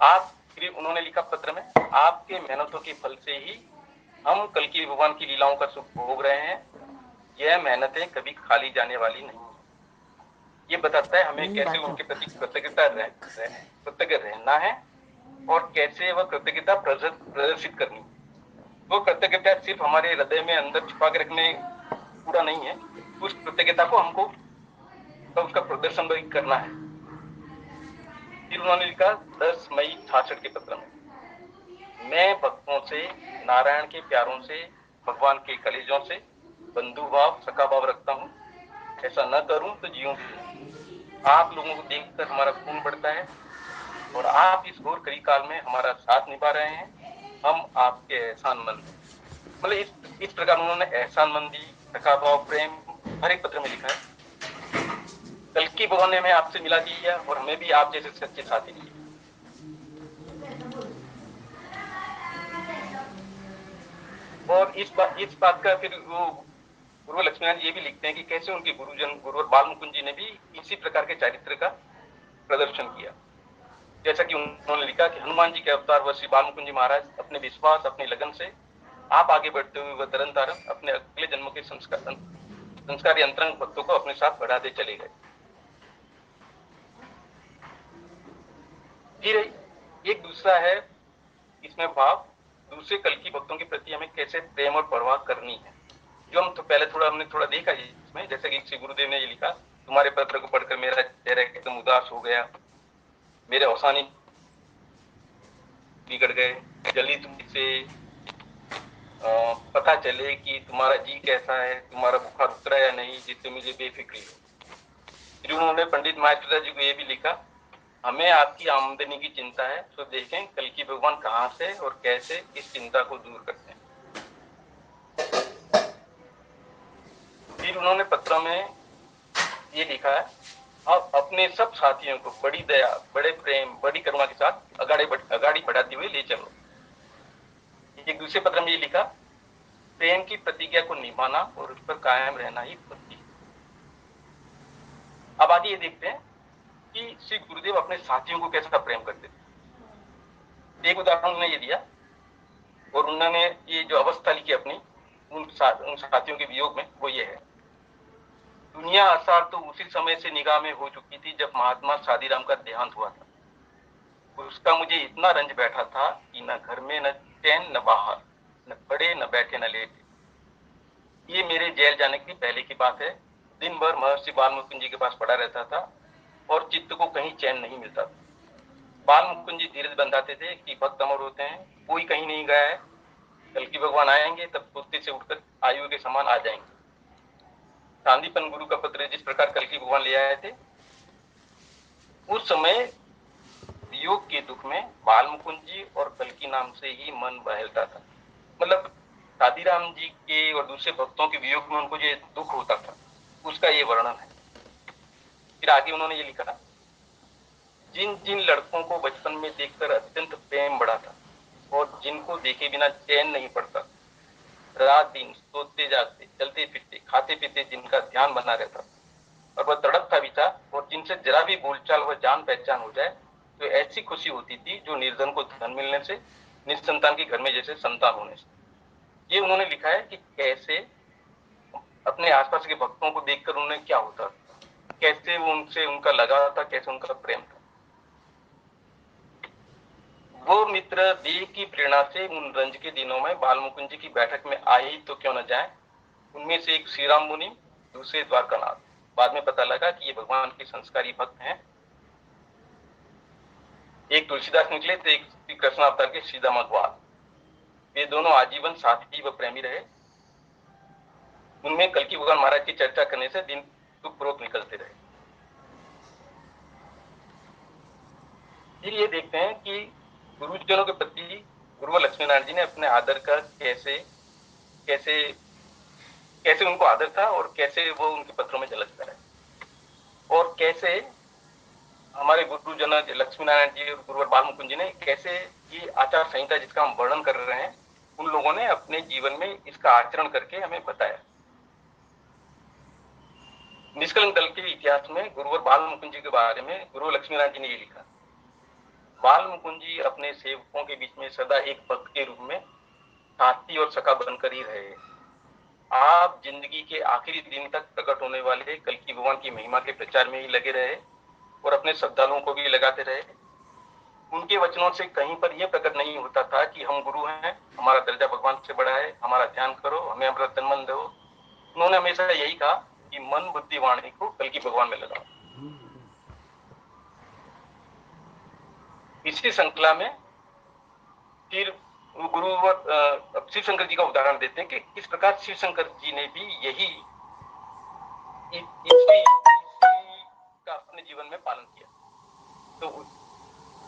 आप फिर उन्होंने लिखा पत्र में, आपके मेहनतों के फल से ही हम कल्कि भगवान की लीलाओं का सुख भोग रहे हैं। यह मेहनतें कभी खाली जाने वाली नहीं। ये बताता है हमें कैसे उनके प्रति कृतज्ञ रहना है और कैसे वह कृतज्ञता प्रदर्शित करनी। वो कृतज्ञता सिर्फ हमारे हृदय में अंदर छुपा के रखने पूरा नहीं है, उस कृतज्ञता को हमको तो उसका प्रदर्शन भी करना है। फिर उन्होंने लिखा 10 मई 66 के पत्र में, मैं भक्तों से, नारायण के प्यारों से, भगवान के कलेजों से बंधु भाव सखा भाव रखता हूँ। ऐसा न करूं तो जीऊं भी नहीं। आप लोगों को देखकर हमारा खून बढ़ता है और आप इस घोर कली काल में हमारा साथ निभा रहे हैं। हम आपके एहसानमंद हैं। मतलब इस प्रकार उन्होंने एहसानमंदी, सखा भाव, प्रेम हर एक पत्र में लिखा है। कल्कि भगवान ने हमें आपसे मिला दिया और हमें भी आप जैसे सच्चे साथी दिए। और इस बात का फिर वो गुरु लक्ष्मीनारायण ये भी लिखते हैं कि कैसे उनके गुरुजन गुरुवर बाल मुकुंद जी ने भी इसी प्रकार के चरित्र का प्रदर्शन किया। जैसा कि उन्होंने लिखा कि हनुमान जी के अवतार व श्री बाल मुकुंद जी महाराज अपने विश्वास, अपनी लगन से आप आगे बढ़ते हुए वह तरन तारण अपने अगले जन्मों के संस्कारी अंतरंग भक्तों को अपने साथ बढ़ाते चले गए। फिर एक दूसरा है इसमें भाव, दूसरे कल्कि भक्तों के प्रति हमें कैसे प्रेम और परवाह करनी है, जो हम तो पहले हमने थोड़ा देखा है इसमें। जैसे कि श्री गुरुदेव ने ये लिखा, तुम्हारे पत्र को पढ़कर मेरा चेहरा एकदम उदास हो गया, मेरे हौसानी बिगड़ गए, जल्दी तुमसे पता चले कि तुम्हारा जी कैसा है, तुम्हारा बुखार उतरा या नहीं, जिससे मुझे बेफिक्री हो। फिर उन्होंने पंडित महाराज जी को ये भी लिखा, हमें आपकी आमदनी की चिंता है, तो देखें कल्कि भगवान कहाँ से और कैसे इस चिंता को दूर करते हैं। फिर उन्होंने पत्र में ये लिखा है, अब अपने सब साथियों को बड़ी दया, बड़े प्रेम, बड़ी करुणा के साथ अगाड़ी बढ़ाते हुए ले चलो। एक दूसरे पत्र में ये लिखा, प्रेम की प्रतिज्ञा को निभाना और उस पर कायम रहना ही भक्ति है। अब आगे ये देखते हैं कि श्री गुरुदेव अपने साथियों को कैसा प्रेम करते थे। एक उदाहरण उन्होंने ये दिया और उन्होंने ये जो अवस्था लिखी अपनी उन साथियों के वियोग में, वो ये है, दुनिया आसार तो उसी समय से निगाह में हो चुकी थी जब महात्मा शादीराम का देहांत हुआ था। उसका मुझे इतना रंज बैठा था कि न घर में न चैन न बाहर, न खड़े न बैठे न लेटे। ये मेरे जेल जाने की पहले की बात है। दिन भर महर्षि बाल मुकुंद जी के पास पड़ा रहता था और चित्त को कहीं चैन नहीं मिलता था। बाल मुकुंद जी धीरज बंधाते थे कि भक्त अमर होते हैं, कोई कहीं नहीं गया है, कल्कि भगवान आएंगे तब कुत्ते से उठकर आयु के समान आ जाएंगे। शांतिपन गुरु का पत्र जिस प्रकार कल्कि भगवान ले आए थे, उस समय वियोग के दुख में बाल मुकुंद जी और कल्कि नाम से ही मन बहलता था। मतलब शादीराम जी के और दूसरे भक्तों के वियोग में उनको जो दुख होता था, उसका ये वर्णन है। फिर आगे उन्होंने ये लिखा, जिन जिन लड़कों को बचपन में देखकर अत्यंत प्रेम बढ़ा था और जिनको देखे बिना चैन नहीं पड़ता, रात दिन सोते जागते, चलते फिरते, खाते पीते जिनका ध्यान बना रहता और वह तड़पता भी था, और जिनसे जरा भी बोलचाल व जान पहचान हो जाए तो ऐसी खुशी होती थी जो निर्धन को धन मिलने से, निसंतान के घर में जैसे संतान होने से। ये उन्होंने लिखा है कि कैसे अपने आसपास के भक्तों को देखकर उन्हें क्या होता था। कैसे वो उनसे उनका लगाव था, कैसे उनका प्रेम था। वो मित्र देह की प्रेरणा से उन रंज के दिनों में बाल मुकुंद जी की बैठक में आए तो क्यों न जाए। उनमें से एक श्री राम मुनि, दूसरे द्वारकानाथ। बाद में पता लगा कि ये भगवान के संस्कारी भक्त हैं। एक तुलसीदास निकले तो एक श्री कृष्ण अवतार के सीधा मगवाल। वे दोनों आजीवन साथी व प्रेमी रहे। उनमें कल्कि भगवान महाराज की चर्चा करने से दिन सुखपूर्वक निकलते रहे। फिर ये देखते हैं कि गुरुजनों के प्रति गुरुवर लक्ष्मीनारायण जी ने अपने आदर का कैसे कैसे कैसे उनको आदर था और कैसे वो उनके पत्रों में झलकता है, और कैसे हमारे गुरुजन लक्ष्मीनारायण जी और गुरुवर बाल मुकुंद जी ने कैसे ये आचार संहिता जिसका हम वर्णन कर रहे हैं, उन लोगों ने अपने जीवन में इसका आचरण करके हमें बताया। निष्कलंक दल के इतिहास में गुरुवर बाल मुकुंद जी के बारे में गुरु लक्ष्मीनारायण जी ने ये लिखा। बाल मुकुंद जी अपने सेवकों के बीच में सदा एक भक्त के रूप में साथी और सखा बनकर ही रहे। आप जिंदगी के आखिरी दिन तक प्रकट होने वाले कल्कि भगवान की महिमा के प्रचार में ही लगे रहे और अपने श्रद्धालुओं को भी लगाते रहे। उनके वचनों से कहीं पर यह प्रकट नहीं होता था कि हम गुरु हैं, हमारा दर्जा भगवान से बड़ा है, हमारा ध्यान करो, हमें हमारा तन मन दो। उन्होंने हमेशा यही कहा कि मन बुद्धि वाणी को कल्कि भगवान में लगाओ। इसी श्रृंखला में फिर शिव शंकर जी का उदाहरण देते हैं कि किस प्रकार शिव शंकर जी ने भी यही इसी का अपने जीवन में पालन किया। तो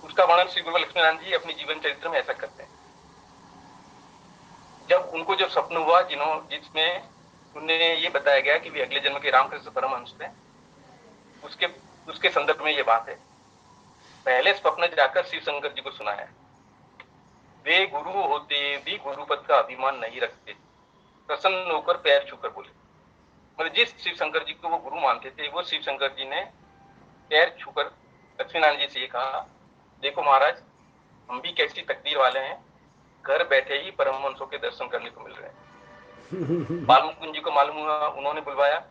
उसका वर्णन श्री गुरु लक्ष्मीनारायण जी अपने जीवन चरित्र में ऐसा करते हैं। जब उनको जब स्वप्न हुआ जिसमें उन्हें ये बताया गया कि वे अगले जन्म के रामकृष्ण परमहंस थे, उसके संदर्भ में ये बात है। पहले स्वप्न जाकर शिव शंकर जी को सुनाया। वे गुरु होते भी गुरुपद का अभिमान नहीं रखते, प्रसन्न होकर पैर छूकर बोले। मतलब जिस शिव शंकर जी को वो गुरु मानते थे, वो शिव शंकर जी ने पैर छूकर लक्ष्मीनारायण जी से ये कहा, देखो महाराज, हम भी कैसी तकदीर वाले हैं, घर बैठे ही परमहंसों के दर्शन करने को मिल रहे हैं। बाल मुकुंद जी को मालूम हुआ, उन्होंने बुलवाया,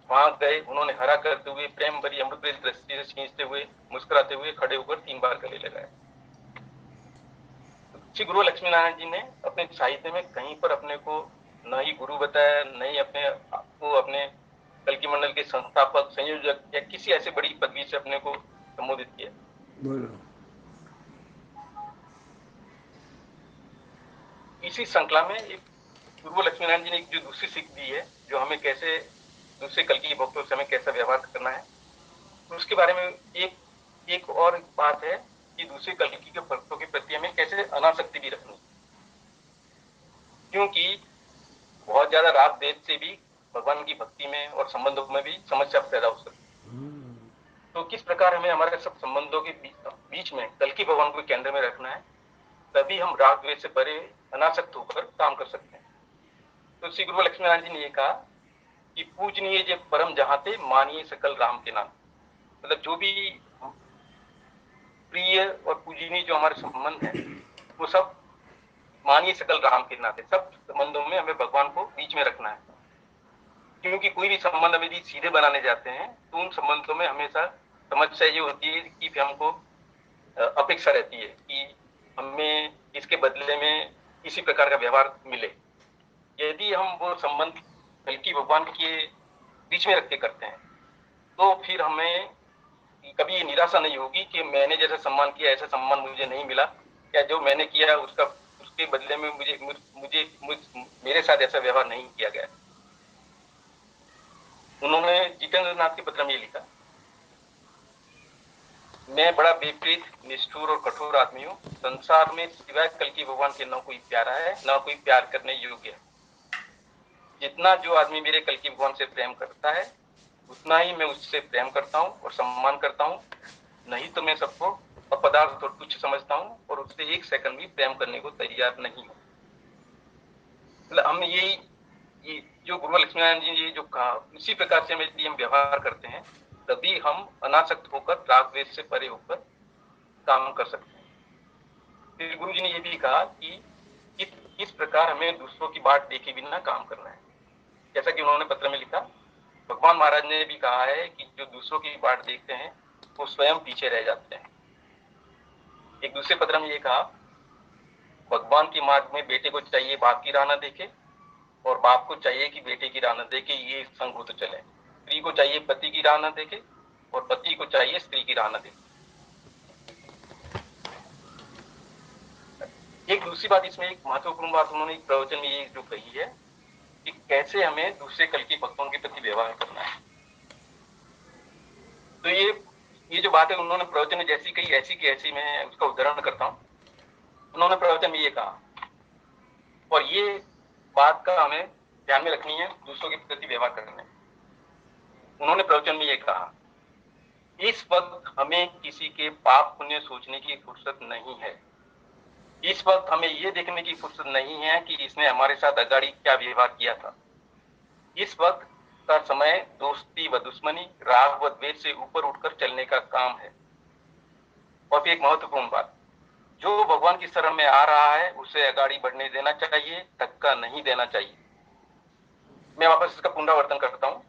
वहां गए। उन्होंने हरा करते हुए प्रेम भरी अमृत दृष्टि से खींचते हुए मुस्कुराते हुए खड़े होकर 3 बार गले लगाए। श्री गुरु लक्ष्मीनारायण जी ने अपने साहित्य में कहीं पर अपने को न ही गुरु बताया, न ही अपने आपको अपने कल्कि मंडल के संस्थापक, संयोजक या किसी ऐसे बड़ी पदवी से अपने को संबोधित किया। इसी श्रृंखला में एक गुरु लक्ष्मीनारायण जी ने जो दूसरी सीख दी है, जो हमें कैसे दूसरे कल्कि भक्तों से हमें कैसा व्यवहार करना है, उसके बारे में एक और बात है कि दूसरे कल्कि के भक्तों के प्रति हमें कैसे अनासक्ति भी रखनी, क्योंकि बहुत ज्यादा राग द्वेष से भी भगवान की भक्ति में और संबंधों में भी समस्या पैदा हो सकती है। तो किस प्रकार हमें हमारे सब संबंधों के बीच में कल्कि भगवान को केंद्र में रखना है, तभी हम राग द्वेष से परे अनासक्त होकर काम कर सकते हैं। तो श्री गुरु लक्ष्मीनारायण जी ने यह कहा कि पूजनीय जे परम जहाते मानिए सकल राम के नाम। मतलब जो भी प्रिय और पूजनीय जो हमारे संबंध है, वो सब मानिए सकल राम के नाते। सब संबंधों में हमें भगवान को बीच में रखना है, क्योंकि कोई भी संबंध हम यदि सीधे बनाने जाते हैं तो उन संबंधों में हमेशा समस्या ये होती है कि हमको अपेक्षा रहती है कि हमें इसके बदले में इसी प्रकार का व्यवहार मिले। यदि हम वो संबंध बल्कि भगवान के बीच में रख के करते हैं, तो फिर हमें कभी ये निराशा नहीं होगी कि मैंने जैसा सम्मान किया ऐसा सम्मान मुझे नहीं मिला, या जो मैंने किया उसके बदले में मेरे साथ ऐसा व्यवहार नहीं किया गया। उन्होंने जितेंद्र नाथ के पत्र में लिखा, मैं बड़ा विपरीत, निष्ठुर और कठोर आदमी हूँ। संसार में सिवाय कल्कि भगवान के न कोई प्यारा है, न कोई प्यार करने योग्य है। जितना जो आदमी मेरे कल्कि भगवान से प्रेम करता है, उतना ही मैं उससे प्रेम करता हूँ और सम्मान करता हूँ। नहीं तो मैं सबको अपदार्थ और तुच्छ समझता हूँ और उससे एक सेकंड भी प्रेम करने को तैयार नहीं हूँ। मतलब हम ये जो गुरु लक्ष्मीनारायण जी ने जो कहा, इसी प्रकार से यदि हम व्यवहार करते हैं, तभी हम अनासक्त होकर राग द्वेष से परे होकर काम कर सकते हैं। फिर गुरु जी ने यह भी कहा कि किस प्रकार हमें दूसरों की बात देखे बिना काम करना है। जैसा कि उन्होंने पत्र में लिखा, भगवान महाराज ने भी कहा है कि जो दूसरों की बाट देखते हैं वो स्वयं पीछे रह जाते हैं। एक दूसरे पत्र में ये कहा, भगवान के मार्ग में बेटे को चाहिए बाप की राह न देखे, और बाप को चाहिए कि बेटे की राह न देखे, ये संग हो तो चले। स्त्री को चाहिए पति की राह न देखे, और पति को चाहिए स्त्री की राह न देखे। एक दूसरी बात, इसमें एक महत्वपूर्ण बात उन्होंने एक प्रवचन में ये जो कही है कि कैसे हमें दूसरे कल की भक्तों के प्रति व्यवहार करना है। तो ये जो बात है उन्होंने प्रवचन में जैसी कही ऐसी की ऐसी मैं उसका उदाहरण करता हूँ। उन्होंने प्रवचन में ये कहा, और ये बात का हमें ध्यान में रखनी है दूसरों के प्रति व्यवहार करने में। उन्होंने प्रवचन में ये कहा, इस वक्त हमें किसी के पाप पुण्य सोचने की फुर्सत नहीं है। इस वक्त हमें ये देखने की फुर्सत नहीं है कि इसने हमारे साथ अगाड़ी क्या व्यवहार किया था। इस वक्त का समय दोस्ती व दुश्मनी, राग व द्वेष से ऊपर उठकर चलने का काम है। और फिर एक महत्वपूर्ण बात, जो भगवान की शरण में आ रहा है उसे अगाड़ी बढ़ने देना चाहिए, धक्का नहीं देना चाहिए। मैं वापस इसका पुनरावर्तन करता हूँ।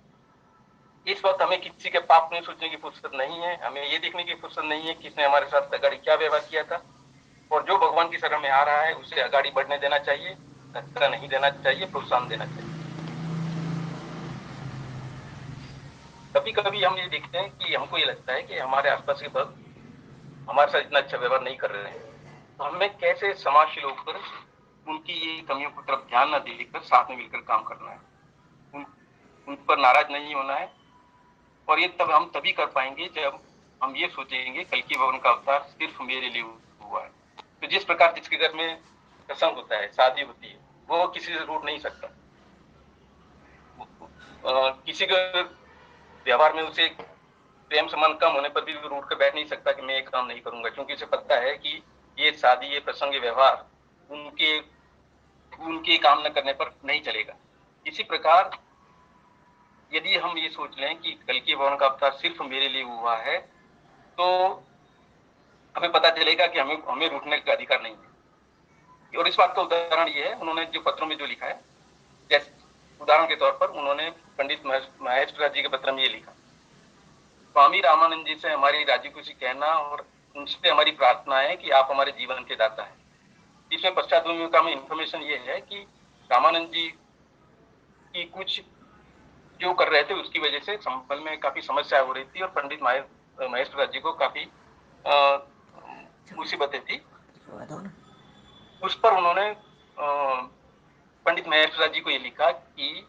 इस वक्त हमें किसी के पाप नहीं सोचने की फुर्सत नहीं है, हमें ये देखने की फुर्सत नहीं है कि इसने हमारे साथ अगाड़ी क्या व्यवहार किया था। और जो भगवान की शरण में आ रहा है उसे अगाड़ी बढ़ने देना चाहिए, धक्का नहीं देना चाहिए, प्रोत्साहन देना चाहिए। कभी कभी हम ये देखते हैं कि हमको ये लगता है कि हमारे आसपास के भक्त हमारे साथ इतना अच्छा व्यवहार नहीं कर रहे हैं, तो हमें कैसे समाजशील होकर उनकी ये कमियों की तरफ ध्यान न देकर साथ में मिलकर काम करना है, उन पर नाराज नहीं होना है। और ये तब हम तभी कर पाएंगे जब हम ये सोचेंगे कल की भगवान का अवतार सिर्फ मेरे लिए हुआ है। तो जिस प्रकार जिसके घर में प्रसंग होता है, शादी होती है, वो किसी से रूठ नहीं सकता। किसी के व्यवहार में उसे प्रेम संबंध कम होने पर भी रूठ कर बैठ नहीं सकता कि मैं ये काम नहीं करूंगा, क्योंकि उसे पता है कि ये शादी, ये प्रसंग, व्यवहार उनके काम न करने पर नहीं चलेगा। इसी प्रकार यदि हम ये सोच लें कि कल की भगवान का अवतार सिर्फ मेरे लिए हुआ है, तो हमें पता चलेगा कि हमें रूठने का अधिकार नहीं है। और इस बात का उदाहरण ये है, उन्होंने जो पत्रों में जो लिखा है, जैसे उदाहरण के तौर पर उन्होंने पंडित महेश प्रसाद जी के पत्र में ये लिखा, स्वामी रामानंद जी से हमारी राजी खुशी कहना और उनसे हमारी प्रार्थना है कि आप हमारे जीवन के दाता हैं। इसमें पश्चात भूमिका में इंफॉर्मेशन ये है कि रामानंद जी की कुछ जो कर रहे थे उसकी वजह से संबल में काफी समस्या हो रही थी, और पंडित महेश प्रसाद जी को काफी मुसीबतें थी। उस पर उन्होंने पंडित महेश प्रसाद जी को ये लिखा कि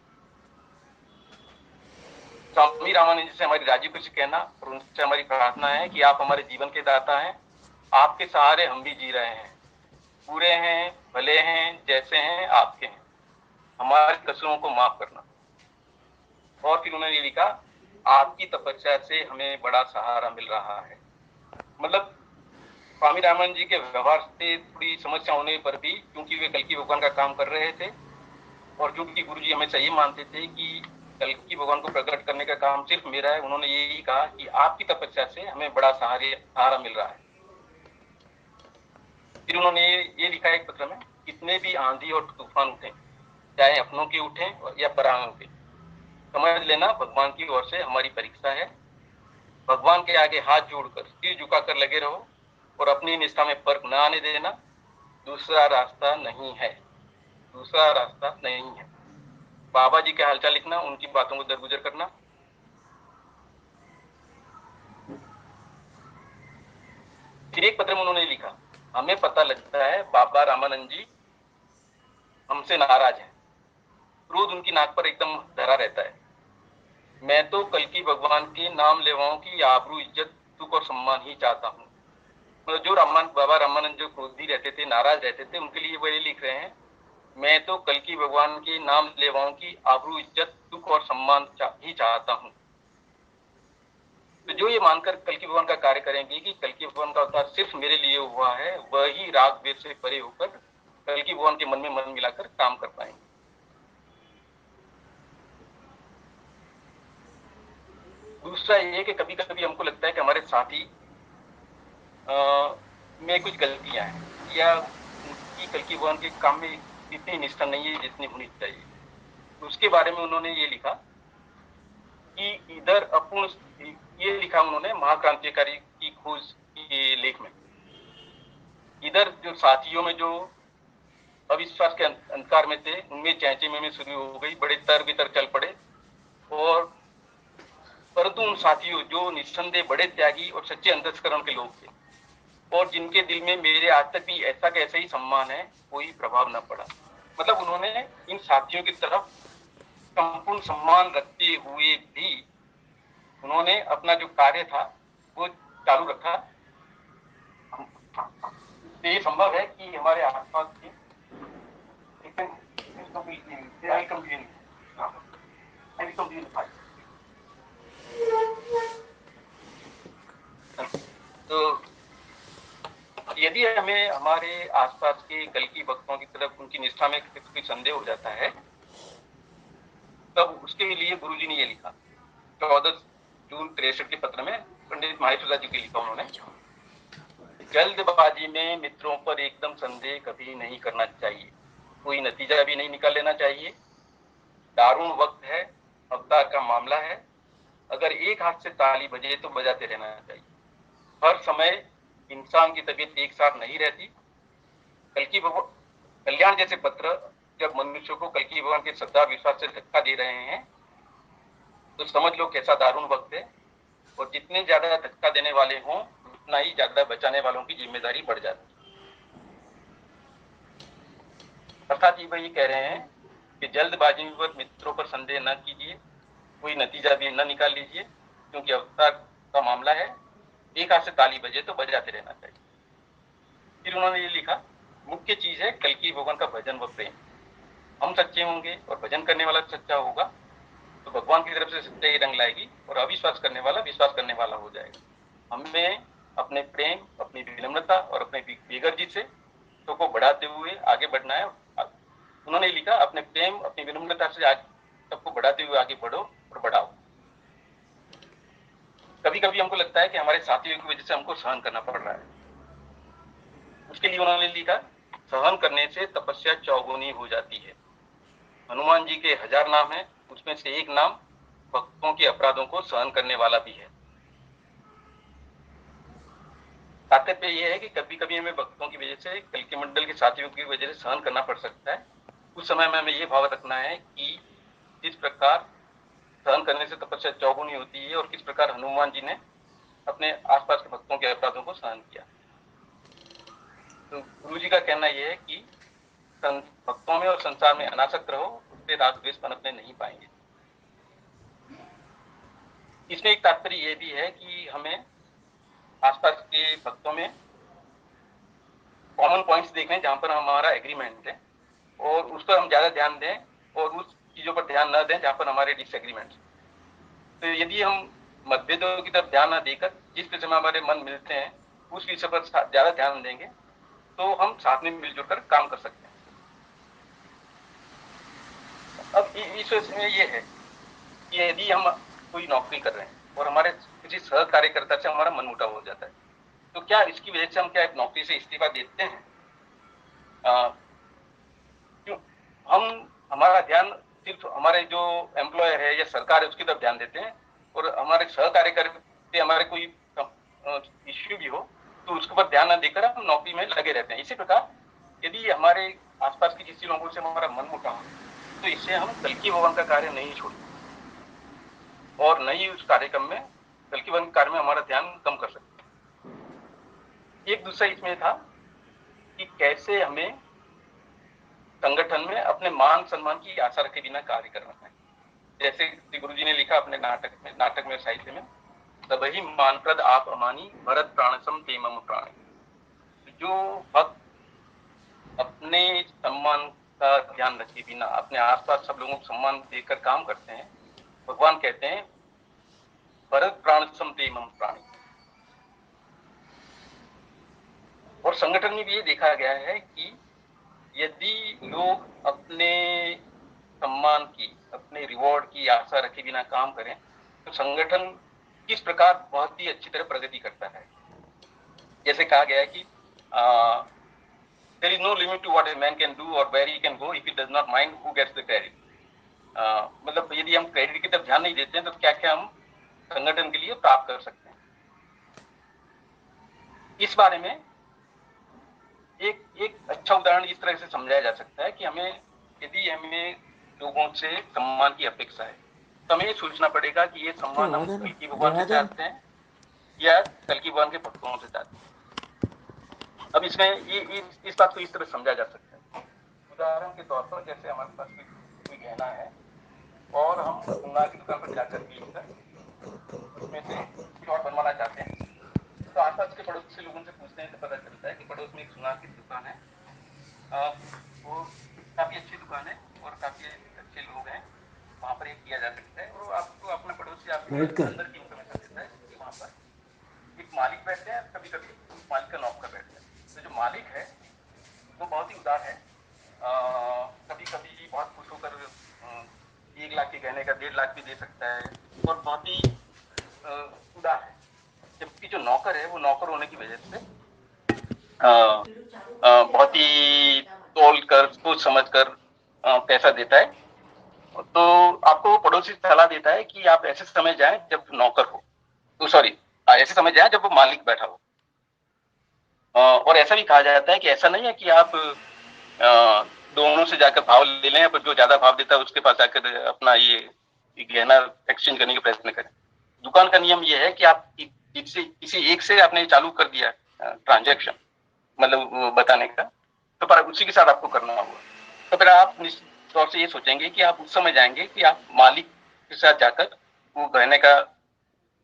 स्वामी रामानंद जी से हमारी राजी खुशी कहना और उनसे हमारी प्रार्थना है कि आप हमारे जीवन के दाता हैं। आपके सहारे हम भी जी रहे हैं, बुरे हैं, भले हैं, जैसे हैं आपके हैं, हमारे कसूरों को माफ करना। और फिर उन्होंने ये लिखा, आपकी तपस्या से हमें बड़ा सहारा मिल रहा है। मतलब स्वामी रामानंद जी के व्यवहार से थोड़ी समस्या होने पर भी, क्योंकि वे कल की भगवान का काम कर रहे थे, और क्योंकि गुरु जी हमेशा ये मानते थे कि कल की भगवान को प्रकट करने का काम सिर्फ मेरा है, उन्होंने यही कहा कि आपकी तपस्या से हमें बड़ा सहारा मिल रहा है। फिर उन्होंने ये लिखा है एक पत्र में, कितने भी आंधी और तूफान उठे, चाहे अपनों के उठे या परायों के, समझ लेना भगवान की ओर से हमारी परीक्षा है। भगवान के आगे हाथ जोड़कर सिर झुकाकर लगे रहो और अपनी निष्ठा में फर्क न आने देना। दूसरा रास्ता नहीं है, दूसरा रास्ता नहीं है। बाबा जी के हालचाल लिखना, उनकी बातों को दरगुजर करना। फिर एक पत्र में उन्होंने लिखा, हमें पता लगता है बाबा रामानंद जी हमसे नाराज हैं, क्रोध उनकी नाक पर एकदम धरा रहता है। मैं तो कल की भगवान के नाम लेवाओं की आबरू, इज्जत, सुख और सम्मान ही चाहता हूँ। मतलब जो बाबा रामानंद जो क्रोधी रहते थे, नाराज रहते थे, उनके लिए वही लिख रहे हैं, मैं तो कल की भगवान के नाम लेवाओं की आबरू, इज्जत, सुख और सम्मान ही चाहता हूँ। तो जो ये मानकर कल की भगवान का कार्य करेंगे कि कल की भगवान का अवतार सिर्फ मेरे लिए हुआ है, वही राग द्वेष से परे होकर कल की भगवान के मन में मन मिलाकर काम कर पाएंगे। दूसरा ये कि कभी कभी हमको लगता है कि हमारे साथी में कुछ गलतियां हैं, या उनकी कल की भगवान के काम में इतनी निष्ठा नहीं है जितनी होनी चाहिए। तो उसके बारे में उन्होंने ये लिखा, कि इधर अपूर्ण, ये लिखा उन्होंने महाक्रांतिकारी की खोज के लेख में, इधर जो साथियों में जो अविश्वास के अंधकार में थे उनमें चैंचे में शुरू हो गई, बड़े तर बितर चल पड़े। और परंतु उन साथियों जो निस्संदेह बड़े त्यागी और सच्चे अंतस्करण के लोग थे और जिनके दिल में मेरे आज तक भी ऐसा कैसा ही सम्मान है, कोई प्रभाव न पड़ा। मतलब उन्होंने इन साथियों की तरफ संपूर्ण सम्मान रखते हुए भी उन्होंने अपना जो कार्य था वो चालू रखा। तो ये संभव है कि हमारे आसपास की तो यदि हमें हमारे आसपास के कल्कि भक्तों की तरफ उनकी निष्ठा में कोई संदेह हो जाता है, तब उसके लिए गुरुजी ने ये लिखा 14 जून 63 के पत्र में, पंडित माहेश्वरदास जी के लिखा उन्होंने, जल्दबाजी में मित्रों पर एकदम संदेह कभी नहीं करना चाहिए, कोई नतीजा भी नहीं निकाल लेना चाहिए। दारुण वक्त है, अवतार का मामला है, अगर एक हाथ से ताली बजे तो बजाते रहना चाहिए। हर समय इंसान की तबीयत एक साथ नहीं रहती। कल्कि कल्याण जैसे पत्र जब मनुष्य को कल्कि भगवान के श्रद्धा विश्वास से धक्का दे रहे हैं तो समझ लो कैसा दारुण वक्त है। और जितने ज्यादा धक्का देने वाले हों उतना ही ज्यादा बचाने वालों की जिम्मेदारी बढ़ जाती है। अर्थात ये वही कह रहे हैं कि जल्दबाजी में मित्रों पर संदेह न कीजिए, कोई नतीजा भी न निकाल लीजिए, क्योंकि अवतार का मामला है, एक हाथ से ताली बजे तो बजाते रहना चाहिए। फिर उन्होंने ये लिखा, मुख्य चीज है कल्कि भगवान का भजन व प्रेम। हम सच्चे होंगे और भजन करने वाला सच्चा होगा तो भगवान की तरफ से सच्चाई रंग लाएगी और अविश्वास करने वाला विश्वास करने वाला हो जाएगा। हमें अपने प्रेम, अपनी विनम्रता और अपने बेगर्जी से को बढ़ाते हुए आगे बढ़ना है। उन्होंने लिखा, अपने प्रेम, अपनी विनम्रता से आज सबको बढ़ाते हुए आगे बढ़ो और बढ़ाओ। कभी कभी हमको लगता है कि हमारे साथियों की वजह से हमको सहन करना पड़ रहा है। उसके लिए उन्होंने लिखा, सहन करने से तपस्या चौगुनी हो जाती है। हनुमान जी के 1000 नाम है, उसमें से एक नाम भक्तों के अपराधों को सहन करने वाला भी है। तात्पर्य यह है कि कभी कभी हमें भक्तों की वजह से, कल्कि मंडल के साथियों की वजह से सहन करना पड़ सकता है। उस समय में हमें ये भाव रखना है कि किस प्रकार सहन करने से तपस्या चौगुनी होती है और किस प्रकार हनुमान जी ने अपने आसपास के भक्तों के अपराधों को सहन किया। तो गुरु जी का कहना यह है कि भक्तों में और संसार में अनासक्त रहो, उससे राग द्वेष पनपने नहीं पाएंगे। इसमें एक तात्पर्य यह भी है कि हमें आसपास के भक्तों में कॉमन पॉइंट्स देखें जहां पर हमारा एग्रीमेंट है और उस पर हम ज्यादा ध्यान दें और उस चीजों पर ध्यान न दें जहां पर हमारे डिसएग्रीमेंट। तो यदि हम मतभेदों की तरफ ध्यान न देकर जिस विषय में हमारे मन मिलते हैं उस विषय पर ज्यादा ध्यान देंगे तो हम साथ में मिलजुल कर काम कर सकते हैं। अब इस विषय में ये है कि यदि हम कोई नौकरी कर रहे हैं और हमारे किसी सह कार्यकर्ता से हमारा मनमुटाव हो जाता है तो क्या इसकी वजह से हम क्या नौकरी से इस्तीफा देते हैं? क्यों हम हमारा ध्यान सिर्फ हमारे जो एम्प्लॉयर है या सरकार है उसकी तरफ ध्यान देते हैं और हमारे सहकार्यकर्ता हमारे कोई इश्यू भी हो तो उसके ऊपर ध्यान न देकर हम नौकरी में लगे रहते हैं। इसी प्रकार यदि हमारे आसपास के किसी लोगों से हमारा मन मुटाव तो इससे हम कल्कि भगवान का कार्य नहीं छोड़ते और नहीं उस कार्यक्रम में कल्कि भगवान कार्य में हमारा ध्यान कम कर सकते। एक दूसरा इसमें था कि कैसे हमें संगठन में अपने मान सम्मान की आशा रखे बिना कार्य करना है। जैसे गुरु जी ने लिखा अपने नाटक में साहित्य में, तबही मानप्रद आप अमानी भरत प्राणसम ते मम प्राणी। जो भक्त अपने सम्मान का ध्यान रखे बिना अपने आसपास सब लोगों को सम्मान देकर काम करते हैं, भगवान कहते हैं भरत प्राणसम ते मम प्राणी। और संगठन में भी ये देखा गया है कि यदि लोग अपने सम्मान की, अपने रिवॉर्ड की आशा रखे बिना काम करें तो संगठन किस प्रकार बहुत ही अच्छी तरह प्रगति करता है। जैसे कहा गया है कि there is no limit to what a man can do or where he can go if he does not mind who gets the credit। मतलब यदि हम क्रेडिट की तरफ ध्यान नहीं देते हैं तो क्या क्या हम संगठन के लिए प्राप्त कर सकते हैं। इस बारे में एक एक अच्छा उदाहरण इस तरह से समझाया जा सकता है कि यदि हमें लोगों से सम्मान की अपेक्षा है तो हमें ये सोचना पड़ेगा कि ये सम्मान हम कल्कि भगवान से चाहते हैं या कल्कि भगवान के भक्तों से चाहते हैं। अब इसमें इस बात को इस तरह समझा जा सकता है। उदाहरण के तौर पर जैसे हमारे पास कोई गहना है और हम सोनार की दुकान पर जाकर उसमें से कुछ और बनवाना चाहते हैं, तो आसपास के पड़ोस से लोगों से पूछते हैं तो पता चलता है कि पड़ोस में एक सोनार की दुकान है, वो काफी अच्छी दुकान है और काफी अच्छे लोग हैं, वहां पर ये किया जा सकता है। और आपको अपना पड़ोसी आपको अंदर की इन्फॉर्मेशन देता है कि वहां पर एक मालिक बैठते हैं, कभी कभी मालिक का नौकर बैठता है। तो जो मालिक है वो बहुत ही उदार है, कभी कभी बहुत खुश होकर 1 लाख के गहने का 1.5 लाख भी दे सकता है और बहुत ही उदार है। जबकि जो नौकर है वो नौकर होने की वजह से बहुत ही तोल कर सोच समझ कर पैसा देता है। तो आपको पड़ोसी सलाह देता है कि आप ऐसे समय जाएं जब नौकर हो, तो सॉरी ऐसे समय जाएं जब वो मालिक बैठा हो। और ऐसा भी कहा जाता है कि ऐसा नहीं है कि आप दोनों से जाकर भाव ले लें, पर जो ज्यादा भाव देता है उसके पास जाकर अपना ये गहना एक्सचेंज करने का प्रयत्न करें। दुकान का नियम ये है कि आप किसी एक से आपने चालू कर दिया ट्रांजैक्शन, मतलब बताने का, तो पर उसी के साथ आपको करना होगा। तो फिर आप निश्चित तौर से ये सोचेंगे कि आप उस समय जाएंगे कि आप मालिक के साथ जाकर वो गहने का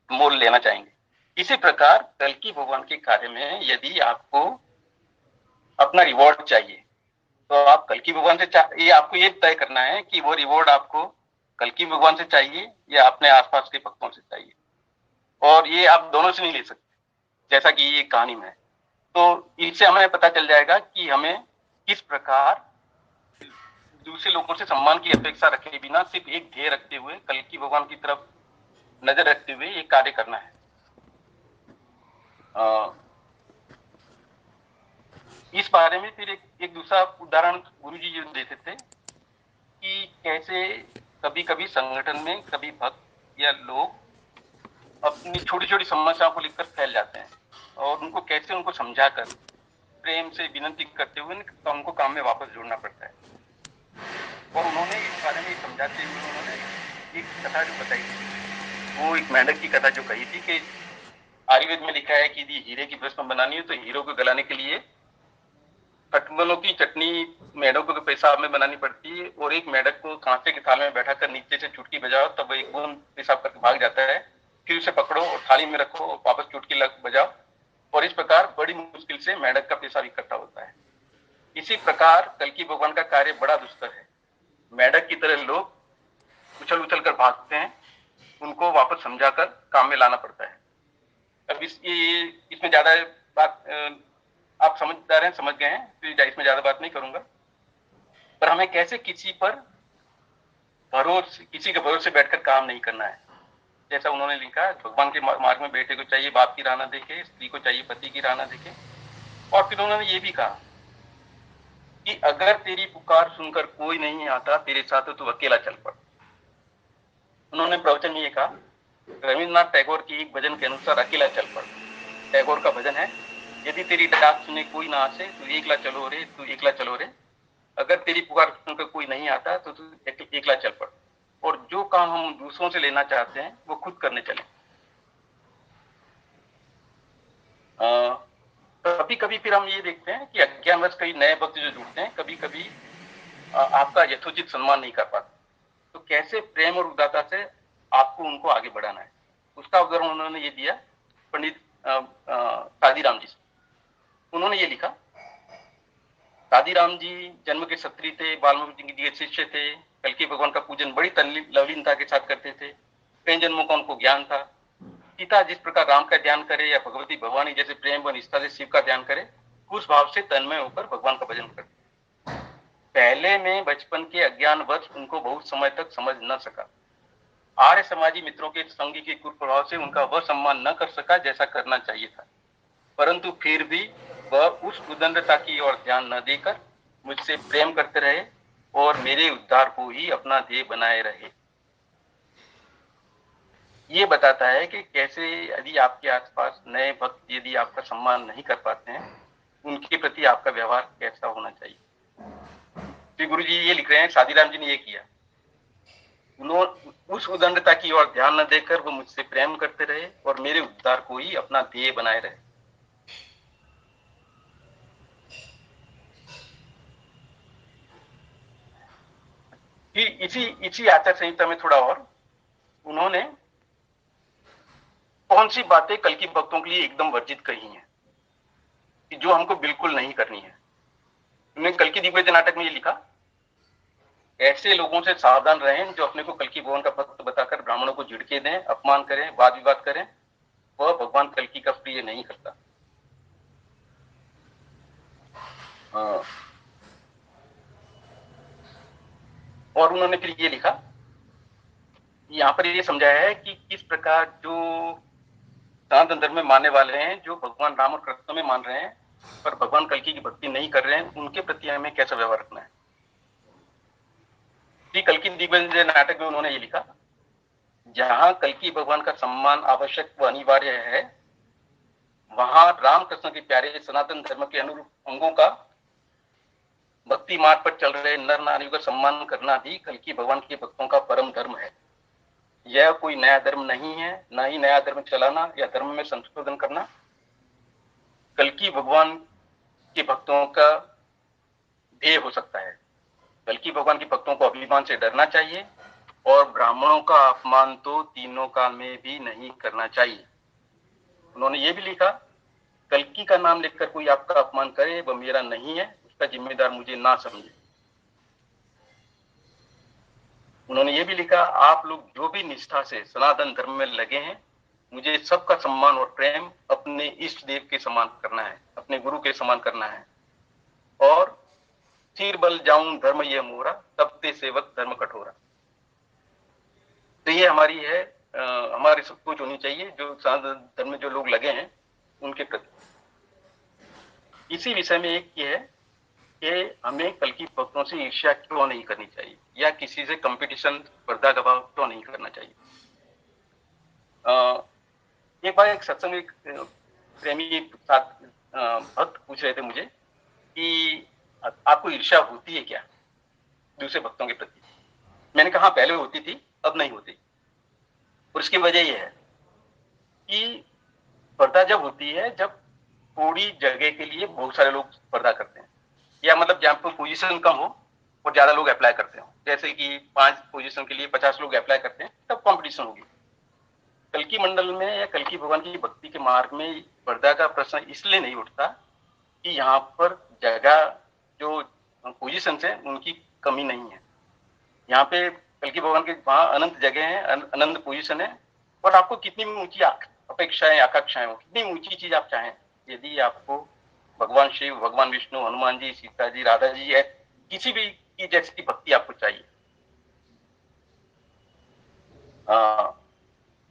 मोल लेना चाहेंगे। इसी प्रकार कल्कि भगवान के कार्य में यदि आपको अपना रिवॉर्ड चाहिए तो आप कल्कि भगवान से ये आपको ये तय करना है कि वो रिवॉर्ड आपको कल्कि भगवान से चाहिए या अपने आसपास के भक्तों से चाहिए, और ये आप दोनों से नहीं ले सकते, जैसा कि ये कहानी में है। तो इससे हमें पता चल जाएगा कि हमें किस प्रकार दूसरे लोगों से सम्मान की अपेक्षा रखे बिना सिर्फ एक ध्येय रखते हुए कल्कि भगवान की तरफ नजर रखते हुए ये कार्य करना है। इस बारे में फिर एक दूसरा उदाहरण गुरुजी ये देते थे कि कैसे कभी कभी संगठन में कभी भक्त या लोग अपनी छोटी छोटी समस्याओं को लेकर फैल जाते हैं और उनको कैसे उनको समझाकर प्रेम से विनती करते हुए उनको काम में वापस जोड़ना पड़ता है। और उन्होंने इस बारे में समझाते हुए उन्होंने एक कथा जो बताई थी, वो एक मेंढक की कथा जो कही थी कि आयुर्वेद में लिखा है कि यदि हीरे की भस्म बनानी हो तो हीरो को गलाने के लिए खटमलों की चटनी मेढकों के पेशाब में बनानी पड़ती है, और एक मेढक को कांसे के थाल में बैठा कर नीचे से चुटकी बजाओ तब एक बूंद पेशाब करके भाग जाता है, फिर उसे पकड़ो और थाली में रखो और वापस चुटकी बजाओ, और इस प्रकार बड़ी मुश्किल से मेढक का पेशाब इकट्ठा होता है। इसी प्रकार कल्कि भगवान का कार्य बड़ा दुष्कर है। मेढक की तरह लोग उछल उछल कर भागते हैं, उनको वापस समझाकर काम में लाना पड़ता है। अब इसमें ज्यादा बात आप समझदार हैं, समझ गए हैं, तो इसमें ज्यादा बात नहीं करूंगा। पर हमें कैसे किसी के भरोसे बैठकर काम नहीं करना है। जैसा उन्होंने लिखा, भगवान के मार्ग में बेटे को चाहिए बाप की राह ना देखे, स्त्री को चाहिए पति की राह ना देखे। और फिर उन्होंने ये भी कहा कि अगर तेरी पुकार सुनकर कोई नहीं आता तेरे साथ तो तू अकेला चल पड़। उन्होंने प्रवचन में ये कहा, रविन्द्रनाथ टैगोर की एक भजन के अनुसार अकेला चल पड़। टैगोर का भजन है, यदि तेरी डाक सुने कोई ना आसे तू एकला चलो रे, तू एकला चलो रे। अगर तेरी पुकार सुनकर कोई नहीं आता तो तू एकला चल पड़, और जो काम हम दूसरों से लेना चाहते हैं वो खुद करने चले। कभी कभी फिर हम ये देखते हैं कि अज्ञानवश कई नए भक्त जो जुड़ते हैं कभी कभी आपका यथोचित सम्मान नहीं कर पाते, तो कैसे प्रेम और उदारता से आपको उनको आगे बढ़ाना है, उसका उदाहरण उन्होंने ये दिया पंडित शादीराम जी से। उन्होंने ये लिखा, शादीराम जी जन्म के क्षत्रिय थे, वाल्मीकि जी के शिष्य थे, कल्कि भगवान का पूजन बड़ी लवलीनता के साथ करते थे। कई जन्मों का उनको ज्ञान था। पिता जिस प्रकार राम का ध्यान करे या भगवती भवानी जैसे प्रेम व निष्ठा से शिव का ध्यान करे, उस भाव से तन्मय होकर भगवान का भजन करते। पहले में बचपन के अज्ञानवश उनको बहुत समय तक समझ न सका। आर्य समाजी मित्रों के संग के कुप्रभाव से उनका वह सम्मान न कर सका जैसा करना चाहिए था, परंतु फिर भी वह उस उदंडता की ओर ध्यान न देकर मुझसे प्रेम करते रहे और मेरे उद्धार को ही अपना ध्येय बनाए रहे। ये बताता है कि कैसे यदि आपके आसपास नए भक्त यदि आपका सम्मान नहीं कर पाते हैं, उनके प्रति आपका व्यवहार कैसा होना चाहिए। श्री गुरु जी ये लिख रहे हैं, शादीराम जी ने ये किया। उन्होंने उस उदंडता की ओर ध्यान न देकर वो मुझसे प्रेम करते रहे और मेरे उद्धार को ही अपना ध्येय बनाए रहे। फिर इसी इसी आचार संहिता में थोड़ा और उन्होंने कौन सी बातें कल की भक्तों के लिए एकदम वर्जित कही हैं कि जो हमको बिल्कुल नहीं करनी है। उन्होंने कल की दिग्विजय नाटक में ये लिखा, ऐसे लोगों से सावधान रहें जो अपने को कल की भगवान का भक्त बताकर ब्राह्मणों को झिड़के दें, अपमान करें, वाद विवाद करें। वह भगवान कल्कि का प्रिय नहीं करता। और उन्होंने फिर ये लिखा, यहाँ पर ये समझाया है कि किस प्रकार जो सनातन धर्म में मानने वाले हैं, जो भगवान राम और कृष्ण में मान रहे हैं पर भगवान कल्कि की भक्ति नहीं कर रहे हैं, उनके प्रति हमें कैसा व्यवहार रखना है। कल्कि दिग्विजय नाटक में उन्होंने ये लिखा, जहां कल्कि भगवान का सम्मान आवश्यक व अनिवार्य है, वहां रामकृष्ण के प्यारे सनातन धर्म के अनुरूप अंगों का भक्ति मार्ग पर चल रहे नर नारियों का सम्मान करना भी कल्कि भगवान के भक्तों का परम धर्म है। यह कोई नया धर्म नहीं है, न ही नया धर्म चलाना या धर्म में संशोधन करना। कल्कि भगवान के भक्तों का ध्येय हो सकता है। कल्कि भगवान के भक्तों को अभिमान से डरना चाहिए और ब्राह्मणों का अपमान तो तीनों काल में भी नहीं करना चाहिए। उन्होंने ये भी लिखा, कल्कि का नाम लेकर कोई आपका अपमान करे वह मेरा नहीं है, उसका जिम्मेदार मुझे ना समझे। उन्होंने ये भी लिखा, आप लोग जो भी निष्ठा से सनातन धर्म में लगे हैं, मुझे सबका सम्मान और प्रेम अपने इष्ट देव के समान करना है, अपने गुरु के समान करना है। और सिर बल जाऊं धर्म ये मोरा, तब ते सेवक धर्म कठोरा। तो ये हमारी है, हमारी सब कुछ होनी चाहिए जो सनातन धर्म में जो लोग लगे हैं उनके प्रति। इसी विषय में एक ये है कि हमें कल्कि भक्तों से ईर्ष्या क्यों नहीं करनी चाहिए या किसी से कंपटीशन स्पर्धा का भाव क्यों नहीं करना चाहिए। एक बार एक सत्संग एक प्रेमी साथ भक्त पूछ रहे थे मुझे कि आपको ईर्ष्या होती है क्या दूसरे भक्तों के प्रति। मैंने कहा पहले होती थी, अब नहीं होती। और इसकी वजह यह है कि स्पर्धा जब होती है जब थोड़ी जगह के लिए बहुत सारे लोग स्पर्धा करते हैं, या मतलब जहां पर पोजीशन कम हो और ज्यादा लोग अप्लाई करते हो, जैसे कि 5 पोजीशन के लिए 50 लोग अप्लाई करते हैं, तब कंपटीशन होगी। कल्कि मंडल में या कल्कि भगवान की भक्ति के मार्ग में स्पर्धा का प्रश्न इसलिए नहीं उठता कि यहाँ पर जगह जो पोजीशन है उनकी कमी नहीं है। यहाँ पे कल्कि भगवान के वहां अनंत जगह है, अनंत पोजीशन है, और आपको कितनी भी ऊंची अपेक्षाएं आकांक्षाएं हो, कितनी ऊंची चीज आप चाहें, यदि आपको भगवान शिव, भगवान विष्णु, हनुमान जी, सीता जी, राधा जी है, किसी भी की जैसी भक्ति आपको चाहिए,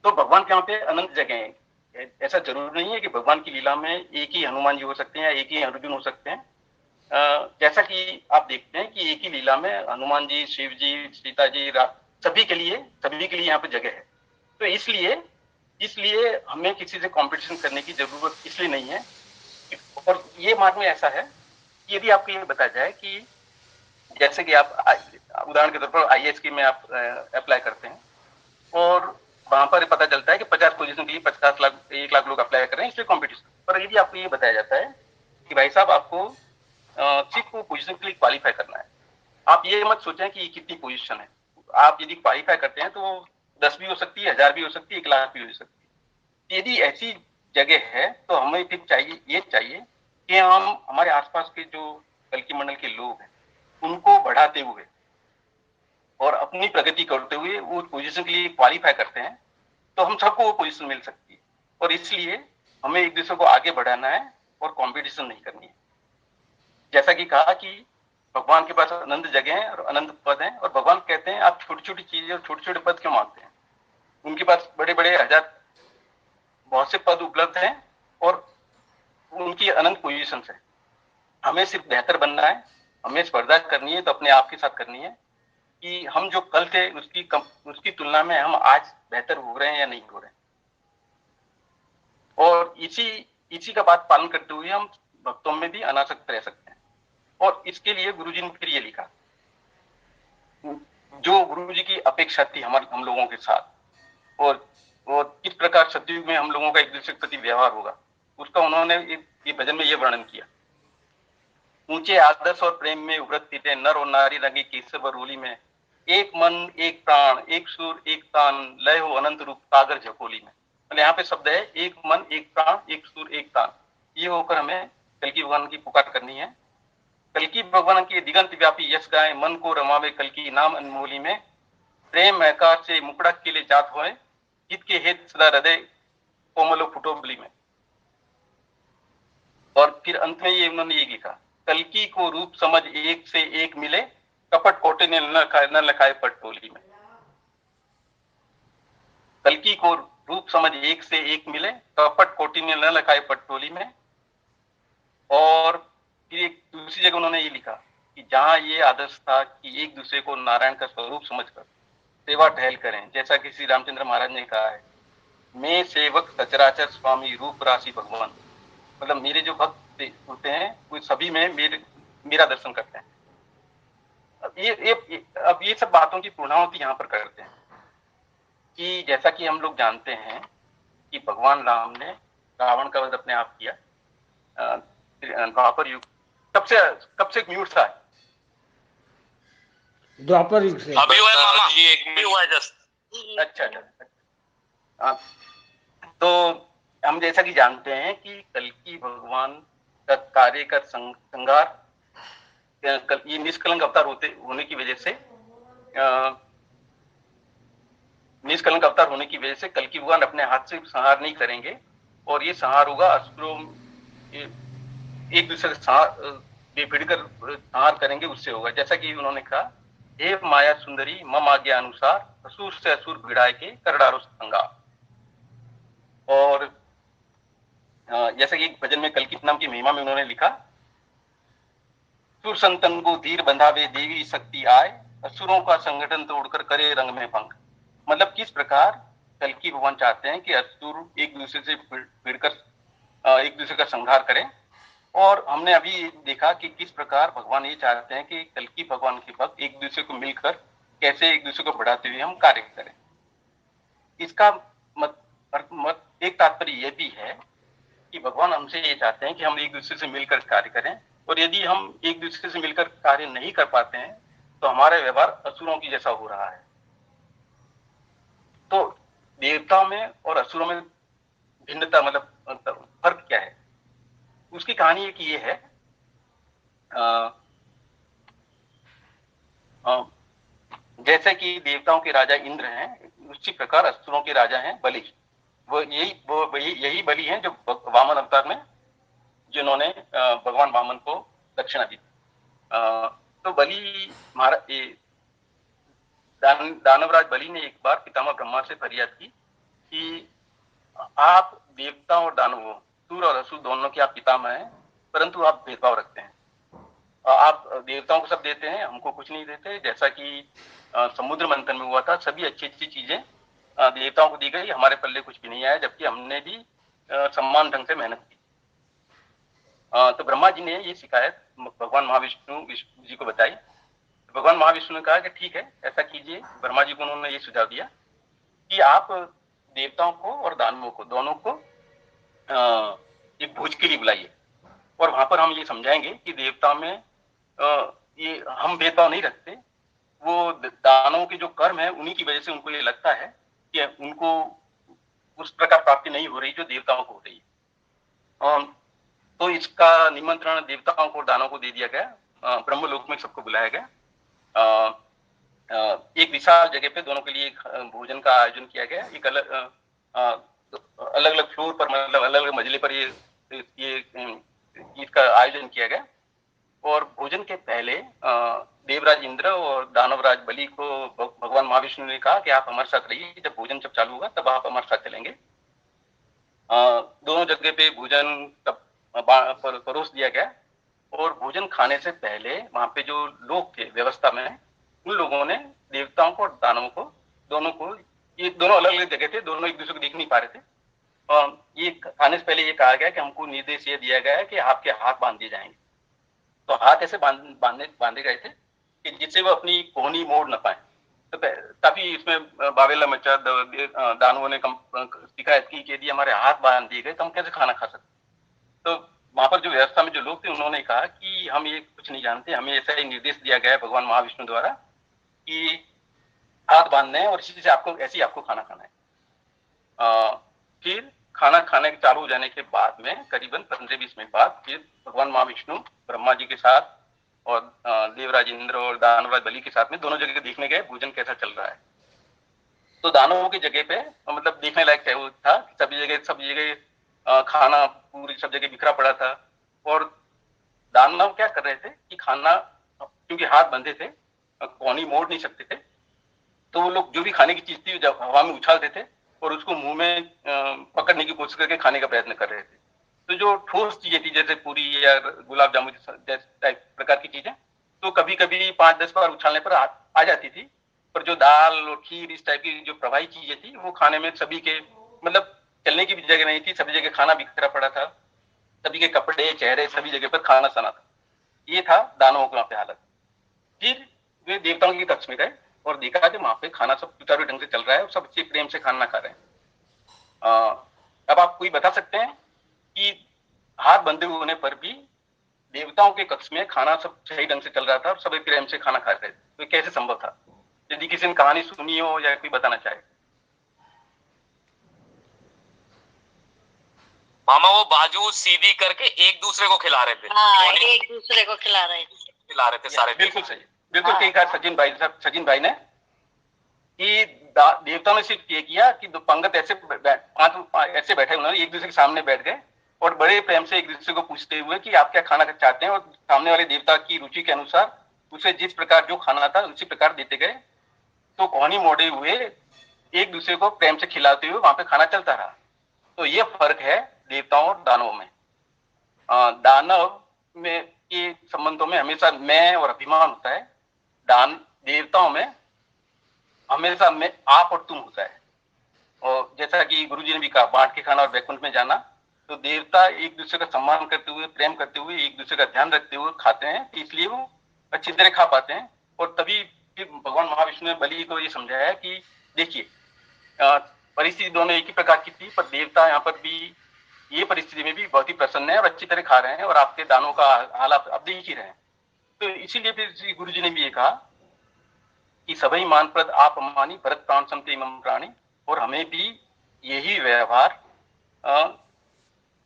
तो भगवान के यहाँ पे अनंत जगह है। ऐसा जरूरी नहीं है कि भगवान की लीला में एक ही हनुमान जी हो सकते हैं या एक ही अर्जुन हो सकते हैं। जैसा कि आप देखते हैं कि एक ही लीला में हनुमान जी, शिव जी, सीता जी, सभी के लिए यहाँ पे जगह है। तो इसलिए हमें किसी से कंपटीशन करने की जरूरत इसलिए नहीं है। और ये मार्ग में ऐसा है कि यदि आपको ये बताया जाए कि जैसे कि आप उदाहरण के तौर पर आईएएस की में आप अप्लाई करते हैं और वहां पर पता चलता है कि 50 पोजीशन के लिए 50 लाख 1 लाख लोग अप्लाई कर रहे हैं, इसलिए कॉम्पिटिशन। पर यदि आपको ये बताया जाता है कि भाई साहब आपको सिर्फ वो पोजीशन के लिए क्वालिफाई करना है, आप ये मत सोचें कि कितनी पोजीशन है, आप यदि क्वालिफाई करते हैं तो 10 भी हो सकती है, 1000 भी हो सकती है, 1 लाख भी हो सकती है। यदि ऐसी जगह है तो हमें फिर चाहिए कि हम हमारे आसपास के जो कल्कि मंडल के लोग हैं उनको बढ़ाते हुए और अपनी प्रगति करते हुए वो पोजीशन के लिए क्वालिफाई करते हैं, तो हम सबको वो पोजीशन मिल सकती है। और इसलिए हमें एक दूसरे को आगे बढ़ाना है और कंपटीशन नहीं करनी है। जैसा कि कहा कि भगवान के पास अनंत जगह है और अनंत पद हैं, और भगवान कहते हैं आप छोटी छोटी चीजें और छोटे छोटे पद क्यों मांगते हैं। उनके पास बड़े बड़े हजार बहुत से पद उपलब्ध हैं और उनकी अनंत पोजीशन है। हमें सिर्फ बेहतर बनना है हमें स्पर्धा करनी है तो अपने आप के साथ करनी है कि हम जो कल थे उसकी तुलना में हम आज बेहतर हो रहे हैं या नहीं हो रहे हैं। और इसी का बात पालन करते हुए हम भक्तों में भी अनासक्त रह सकते हैं। और इसके लिए गुरुजी ने फिर ये लिखा, जो गुरुजी की अपेक्षा थी हम लोगों के साथ, और किस प्रकार सतयुग में हम लोगों का एक दूसरे के प्रति व्यवहार होगा, उसका उन्होंने ये भजन में ये वर्णन किया। ऊंचे आदर्श और प्रेम में उभरत थे नर और नारी रंगे केसव और रोली में, एक मन एक प्राण एक सुर एक तान, लय हो अनंत रूप सागर झकोली में। मतलब यहाँ पे शब्द है एक मन एक प्राण एक सुर एक तान। ये होकर हमें कल्कि भगवान की पुकार करनी है। कल्कि भगवान के दिगंत व्यापी यश गाए, मन को रमावे कल्कि नाम अनमोली में, प्रेम आकार से मुकड़ा के लिए जात होए, हित के हेत सदा हृदय कोमलो फुटोबली में। और फिर अंत में ये उन्होंने ये लिखा, कल्कि को रूप समझ एक से एक मिले, कपट कोटे ने न लखाए पटोली में। कल्कि को रूप समझ एक से एक मिले, कपट कोटि ने न लखाए पटोली में। और फिर एक दूसरी जगह उन्होंने ये लिखा कि जहां ये आदर्श था कि एक दूसरे को नारायण का स्वरूप समझकर सेवा टहल करें, जैसा कि श्री रामचंद्र महाराज ने कहा है, मैं सेवक सचराचर स्वामी रूप राशि भगवान। मतलब मेरे जो भक्त होते हैं वो सभी में मेरा दर्शन करते हैं। अब ये सब बातों की पूर्णाहुति यहाँ पर करते हैं कि जैसा कि हम लोग जानते हैं कि भगवान राम ने रावण का वध अपने आप किया। द्वापर युग कब से म्यूट था? द्वापर युग से अभी हुआ है मामा जी, एक मिनट हुआ है जस्ट। अच्छा। तो हम जैसा कि जानते हैं कि कल्कि भगवान का कार्य का संगार ये निष्कलंक अवतार होने की वजह से निष्कलंक अवतार होने की वजह से कल्कि भगवान अपने हाथ से संहार नहीं करेंगे, और ये संहार होगा असुरों एक दूसरे से भिड़कर संहार करेंगे, उससे होगा। जैसा कि उन्होंने कहा, हे माया सुंदरी मम आज्ञा अनुसार, असुर से असुर भिड़ाए के कर डारो संगार। और जैसा कि एक भजन में कल्कि नाम की महिमा में उन्होंने लिखा, सुर संतन को धीर बंधावे देवी शक्ति आए, असुरों का संगठन तोड़कर करे रंग में भंग। मतलब किस प्रकार कल्कि भगवान चाहते हैं कि असुर एक दूसरे से भिड़कर एक दूसरे का संहार करें। और हमने अभी देखा कि किस प्रकार भगवान ये चाहते हैं कि कल्कि भगवान के भक्त एक दूसरे को मिलकर कैसे एक दूसरे को बढ़ाते हुए हम कार्य करें। इसका मत एक तात्पर्य यह भी है कि भगवान हमसे ये चाहते हैं कि हम एक दूसरे से मिलकर कार्य करें, और यदि हम एक दूसरे से मिलकर कार्य नहीं कर पाते हैं तो हमारा व्यवहार असुरों की जैसा हो रहा है। तो देवताओं में और असुरों में भिन्नता मतलब फर्क क्या है, उसकी कहानी एक ये है। जैसे कि देवताओं के राजा इंद्र हैं, उसी प्रकार असुरों के राजा हैं बलि। यही बलि हैं जो वामन अवतार में जिन्होंने भगवान वामन को दक्षिणा दी। तो बलि दानवराज बलि ने एक बार पितामह ब्रह्मा से फरियाद की कि आप देवताओं और दानवों, सूर और असुर दोनों के आप पितामह हैं, परंतु आप भेदभाव रखते हैं। आप देवताओं को सब देते हैं, हमको कुछ नहीं देते। जैसा कि समुद्र मंथन में हुआ था, सभी अच्छी अच्छी चीजें देवताओं को दी गई, हमारे पल्ले कुछ भी नहीं आया, जबकि हमने भी सम्मान ढंग से मेहनत की। तो ब्रह्मा जी ने ये शिकायत भगवान महाविष्णु जी को बताई। भगवान महाविष्णु ने कहा कि ठीक है, ऐसा कीजिए। ब्रह्मा जी को उन्होंने ये सुझाव दिया कि आप देवताओं को और दानवों को दोनों को एक भोज के लिए बुलाइए, और वहां पर हम ये समझाएंगे कि देवता में ये हम भेदभाव नहीं रखते। वो दानवों के जो कर्म है उन्हीं की वजह से उनको ये लगता है कि उनको उस प्रकार प्राप्ति नहीं हो रही जो देवताओं को हो रही है। तो इसका निमंत्रण देवताओं को दानवों को दे दिया गया। ब्रह्मलोक में सबको बुलाया गया। एक विशाल जगह पे दोनों के लिए भोजन का आयोजन किया गया। एक अलग अलग फ्लोर पर, मतलब अलग अलग मंजिले पर ये इसका आयोजन किया गया। और भोजन के पहले देवराज इंद्र और दानवराज बलि को भगवान महाविष्णु ने कहा कि आप हमारे साथ रहिए, जब भोजन जब चालू होगा तब आप हमारे साथ चलेंगे। दोनों जगह पे भोजन परोस दिया गया। और भोजन खाने से पहले वहां पे जो लोग थे व्यवस्था में, उन लोगों ने देवताओं को और दानवों को, दोनों को, ये दोनों अलग अलग जगह थे, दोनों एक दूसरे को देख नहीं पा रहे थे, और ये खाने से पहले ये कहा गया कि हमको निर्देश ये दिया गया है कि आपके हाथ बांध दिए जाएंगे। तो हाथ ऐसे बांधे गए थे कि जिससे वो अपनी कोहनी मोड़ न पाए। तो काफी इसमें बावेला मचा, दानवों ने शिकायत की कि यदि हमारे हाथ बांध दिए गए तो हम कैसे खाना खा सकते। तो वहां पर जो व्यवस्था में जो लोग थे उन्होंने कहा कि हम ये कुछ नहीं जानते, हमें ऐसा ही निर्देश दिया गया है भगवान महाविष्णु द्वारा कि हाथ बांधने हैं और इसी से आपको ऐसे ही आपको खाना खाना है। फिर खाना खाने के चालू हो जाने के बाद में करीबन 15-20 मिनट बाद फिर भगवान महाविष्णु ब्रह्मा जी के साथ और देवराज इंद्र और दानवराज बलि के साथ में दोनों जगह देखने गए भोजन कैसा चल रहा है। तो दानवों की जगह पे मतलब देखने लायक था, सभी जगह खाना पूरी सब जगह बिखरा पड़ा था, और दानव क्या कर रहे थे कि खाना, क्योंकि हाथ बंधे थे, कोहनी मोड़ नहीं सकते थे, तो वो लोग जो भी खाने की चीज थी जब हवा में उछालते थे और उसको मुंह में पकड़ने की कोशिश करके खाने का प्रयत्न कर रहे थे। तो जो ठोस चीजें थी जैसे पूरी या गुलाब जामुन टाइप प्रकार की चीजें, तो कभी कभी 5-10 बार उछालने पर आ जाती थी, पर जो दाल और खीर इस टाइप की जो प्रवाही चीजें थी वो खाने में सभी के मतलब चलने की भी जगह नहीं थी, सभी जगह खाना बिखरा पड़ा था, सभी के कपड़े चेहरे सभी जगह पर खाना सना था। ये था दानवों के वहां पे हालत। फिर वे देवताओं के कक्ष में गए और देखा कि वहां पे खाना सब सुचारू ढंग से चल रहा है और सब अच्छे प्रेम से खाना खा रहे हैं। अब आप कोई बता सकते हैं कि हाथ बंधे होने पर भी देवताओं के कक्ष में खाना सब सही ढंग से चल रहा था और सब प्रेम से खाना खा रहे थे, तो कैसे संभव था? यदि किसी ने कहानी सुनी हो या कोई बताना चाहे। मामा वो बाजू सीधी करके एक दूसरे को खिला रहे थे। हाँ, एक दूसरे को खिला रहे थे सारे। बिल्कुल सही, बिल्कुल ठीक है सचिन भाई ने कि देवताओं ने सिर्फ ये किया कि दो पंगत ऐसे ऐसे बैठे, उन्होंने एक दूसरे के सामने बैठ गए और बड़े प्रेम से एक दूसरे को पूछते हुए कि आप क्या खाना चाहते हैं, और सामने वाले देवता की रुचि के अनुसार उसे जिस प्रकार जो खाना था उसी प्रकार देते गए। तो कोहनी मोड़े हुए एक दूसरे को प्रेम से खिलाते हुए वहां पे खाना चलता रहा। तो ये फर्क है देवताओं और दानवों में। दानव में के संबंधों में हमेशा मैं और अभिमान होता है, देवताओं में हमेशा में आप और तुम होता है। और जैसा कि गुरुजी ने भी कहा, बांट के खाना और वैकुंठ में जाना, तो देवता एक दूसरे का सम्मान करते हुए, प्रेम करते हुए, एक दूसरे का ध्यान रखते हुए खाते हैं, इसलिए वो अच्छी तरह खा पाते हैं। और तभी भगवान महाविष्णु ने बलि को ये समझाया कि देखिए परिस्थिति दोनों एक ही प्रकार की थी, पर देवता यहाँ पर भी ये परिस्थिति में भी बहुत ही प्रसन्न है और अच्छी तरह खा रहे हैं और आपके दानों का हाल आप देख ही रहे हैं। तो इसीलिए फिर श्री गुरु जी ने भी ये कहा कि सभी मान प्रद आप अम्मानी भरत प्राण समते इमं प्राणी, और हमें भी यही व्यवहार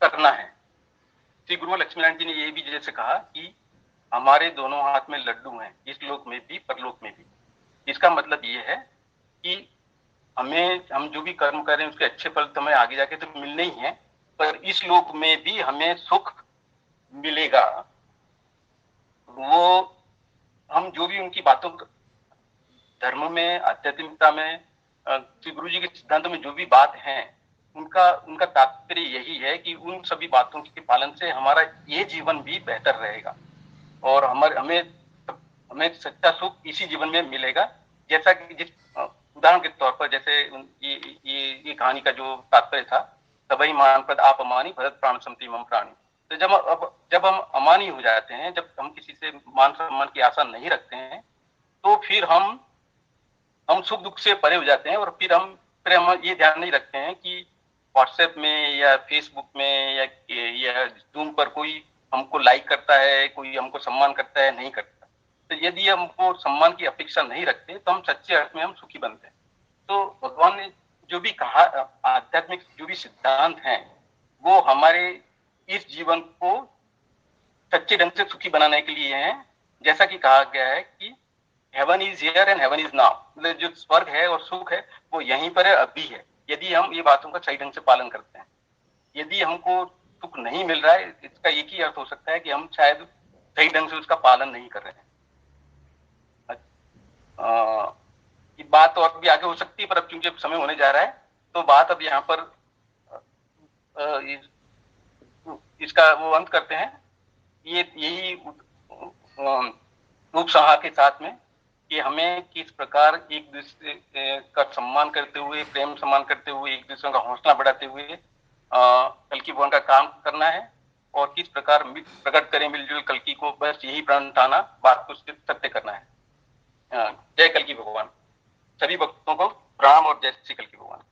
करना है। श्री गुरु लक्ष्मीनारायण जी ने ये भी जैसे कहा कि हमारे दोनों हाथ में लड्डू हैं, इस लोक में भी परलोक में भी। इसका मतलब ये है कि हम जो भी कर्म करें उसके अच्छे फल तो हमें आगे जाके तो मिलने ही है, पर इस लोक में भी हमें सुख मिलेगा। वो हम जो भी उनकी बातों, धर्म में, आध्यात्मिकता में, श्री गुरु जी के सिद्धांतों में जो भी बात है, उनका तात्पर्य यही है कि उन सभी बातों के पालन से हमारा ये जीवन भी बेहतर रहेगा और हमें सच्चा सुख इसी जीवन में मिलेगा। जैसा कि जिस उदाहरण के तौर पर जैसे ये कहानी का जो तात्पर्य था, सभी मान पद आप अमानी भरत प्राण समति मम प्राणी। तो जब हम अमानी हो जाते हैं, जब हम किसी से मान सम्मान की आशा नहीं रखते हैं, तो फिर हम सुख दुख से परे हो जाते हैं और फिर हम ये ध्यान नहीं रखते हैं कि व्हाट्सएप में या फेसबुक में या जूम पर कोई हमको लाइक करता है, कोई हमको सम्मान करता है, नहीं करता। तो यदि हमको सम्मान की अपेक्षा नहीं रखते तो हम सच्चे अर्थ में हम सुखी बनते हैं। तो भगवान ने जो भी कहा, आध्यात्मिक जो भी सिद्धांत हैं, वो हमारे इस जीवन को सच्चे ढंग से सुखी बनाने के लिए हैं। जैसा कि कहा गया है कि heaven is here and heaven is now, मतलब जो स्वर्ग है और सुख है वो यहीं पर है, अभी है, यदि हम ये बातों का सही ढंग से पालन करते हैं। यदि हमको सुख नहीं मिल रहा है, इसका एक ही अर्थ हो सकता है कि हम शायद सही ढंग से उसका पालन नहीं कर रहे हैं। ये बात तो और भी आगे हो सकती है, पर अब क्योंकि समय होने जा रहा है तो बात अब यहाँ पर इसका वो अंत करते हैं। यही उपसंहार के साथ में कि हमें किस प्रकार एक दूसरे का सम्मान करते हुए, प्रेम सम्मान करते हुए, एक दूसरे का हौसला बढ़ाते हुए कल्कि भवन का काम करना है, और किस प्रकार प्रकट करें मिलजुल कल्कि को, बस यही प्रण उठाना, बात को सत्य करना है। जय कल्कि भगवान। सभी भक्तों को प्रणाम और जय श्री कल्कि भगवान।